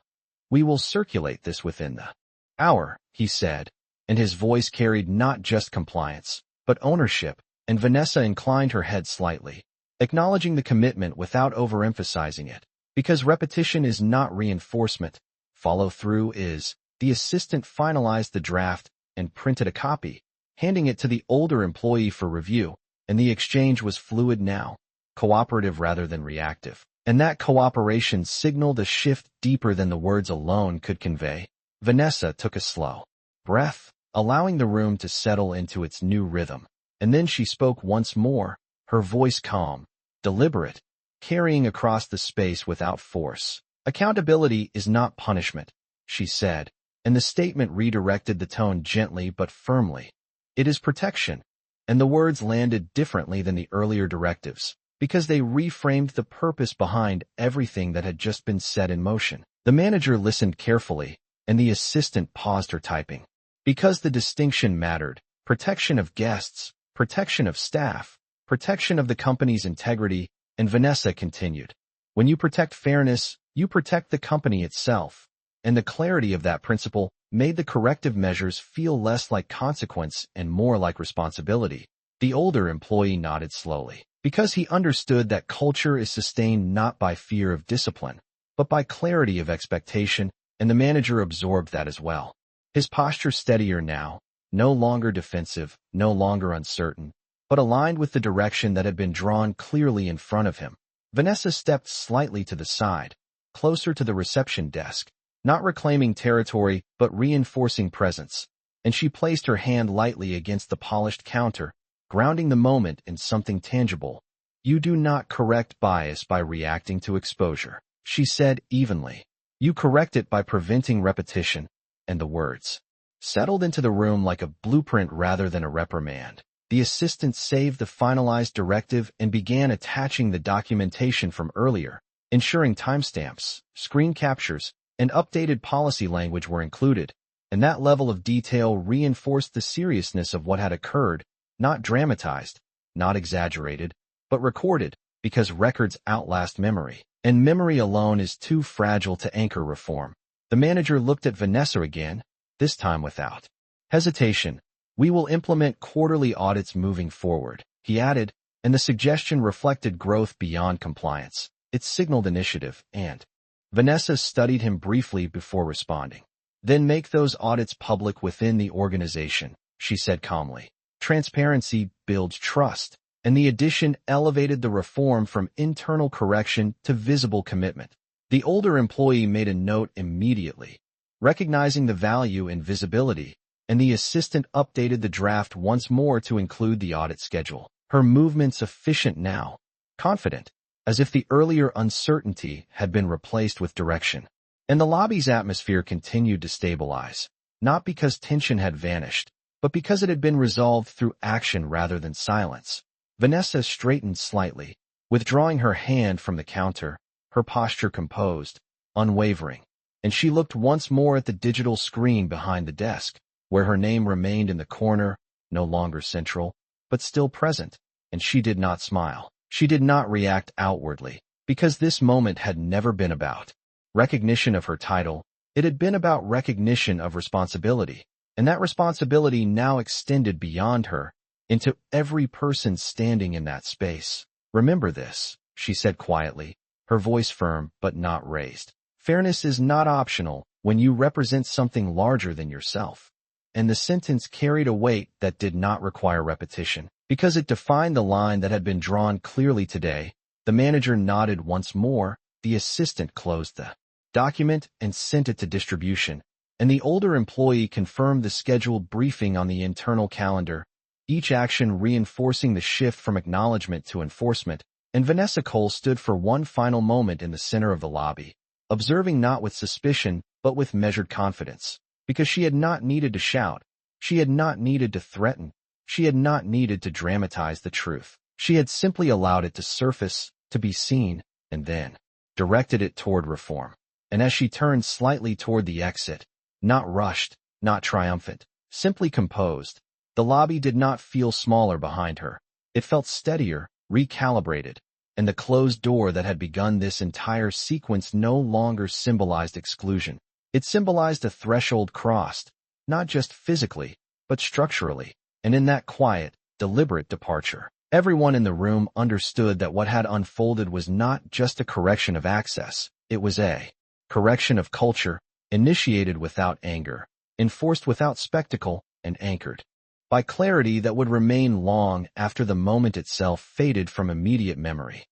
"We will circulate this within the hour," he said, and his voice carried not just compliance, but ownership, and Vanessa inclined her head slightly, acknowledging the commitment without overemphasizing it. Because repetition is not reinforcement, follow-through is. The assistant finalized the draft and printed a copy, handing it to the older employee for review, and the exchange was fluid now, cooperative rather than reactive. And that cooperation signaled a shift deeper than the words alone could convey. Vanessa took a slow breath, allowing the room to settle into its new rhythm, and then she spoke once more, her voice calm, deliberate, carrying across the space without force. "Accountability is not punishment," she said, and the statement redirected the tone gently but firmly. "It is protection," and the words landed differently than the earlier directives, because they reframed the purpose behind everything that had just been set in motion. The manager listened carefully, and the assistant paused her typing. Because the distinction mattered: protection of guests, protection of staff, protection of the company's integrity, and Vanessa continued. "When you protect fairness, you protect the company itself." And the clarity of that principle made the corrective measures feel less like consequence and more like responsibility. The older employee nodded slowly, because he understood that culture is sustained not by fear of discipline, but by clarity of expectation, and the manager absorbed that as well. His posture steadier now, no longer defensive, no longer uncertain, but aligned with the direction that had been drawn clearly in front of him. Vanessa stepped slightly to the side, closer to the reception desk, not reclaiming territory but reinforcing presence, and she placed her hand lightly against the polished counter, grounding the moment in something tangible. "You do not correct bias by reacting to exposure," she said evenly. "You correct it by preventing repetition," and the words settled into the room like a blueprint rather than a reprimand. The assistant saved the finalized directive and began attaching the documentation from earlier, ensuring timestamps, screen captures, and updated policy language were included, and that level of detail reinforced the seriousness of what had occurred, not dramatized, not exaggerated, but recorded, because records outlast memory, and memory alone is too fragile to anchor reform. The manager looked at Vanessa again, this time without hesitation. "We will implement quarterly audits moving forward," he added, and the suggestion reflected growth beyond compliance. It signaled initiative, and Vanessa studied him briefly before responding. "Then make those audits public within the organization," she said calmly. "Transparency builds trust," and the addition elevated the reform from internal correction to visible commitment. The older employee made a note immediately, recognizing the value in visibility, and the assistant updated the draft once more to include the audit schedule. Her movements efficient now, confident, as if the earlier uncertainty had been replaced with direction. And the lobby's atmosphere continued to stabilize, not because tension had vanished, but because it had been resolved through action rather than silence. Vanessa straightened slightly, withdrawing her hand from the counter, her posture composed, unwavering, and she looked once more at the digital screen behind the desk, where her name remained in the corner, no longer central, but still present, and she did not smile. She did not react outwardly, because this moment had never been about recognition of her title. It had been about recognition of responsibility, and that responsibility now extended beyond her, into every person standing in that space. "Remember this," she said quietly, her voice firm but not raised. "Fairness is not optional when you represent something larger than yourself." And the sentence carried a weight that did not require repetition, because it defined the line that had been drawn clearly today. The manager nodded once more, the assistant closed the document and sent it to distribution, and the older employee confirmed the scheduled briefing on the internal calendar, each action reinforcing the shift from acknowledgement to enforcement. And Vanessa Cole stood for one final moment in the center of the lobby, observing not with suspicion, but with measured confidence. Because she had not needed to shout. She had not needed to threaten. She had not needed to dramatize the truth. She had simply allowed it to surface, to be seen, and then directed it toward reform. And as she turned slightly toward the exit, not rushed, not triumphant, simply composed, the lobby did not feel smaller behind her. It felt steadier, recalibrated, and the closed door that had begun this entire sequence no longer symbolized exclusion. It symbolized a threshold crossed, not just physically, but structurally. And in that quiet, deliberate departure, everyone in the room understood that what had unfolded was not just a correction of access. It was a correction of culture, initiated without anger, enforced without spectacle, and anchored by clarity that would remain long after the moment itself faded from immediate memory.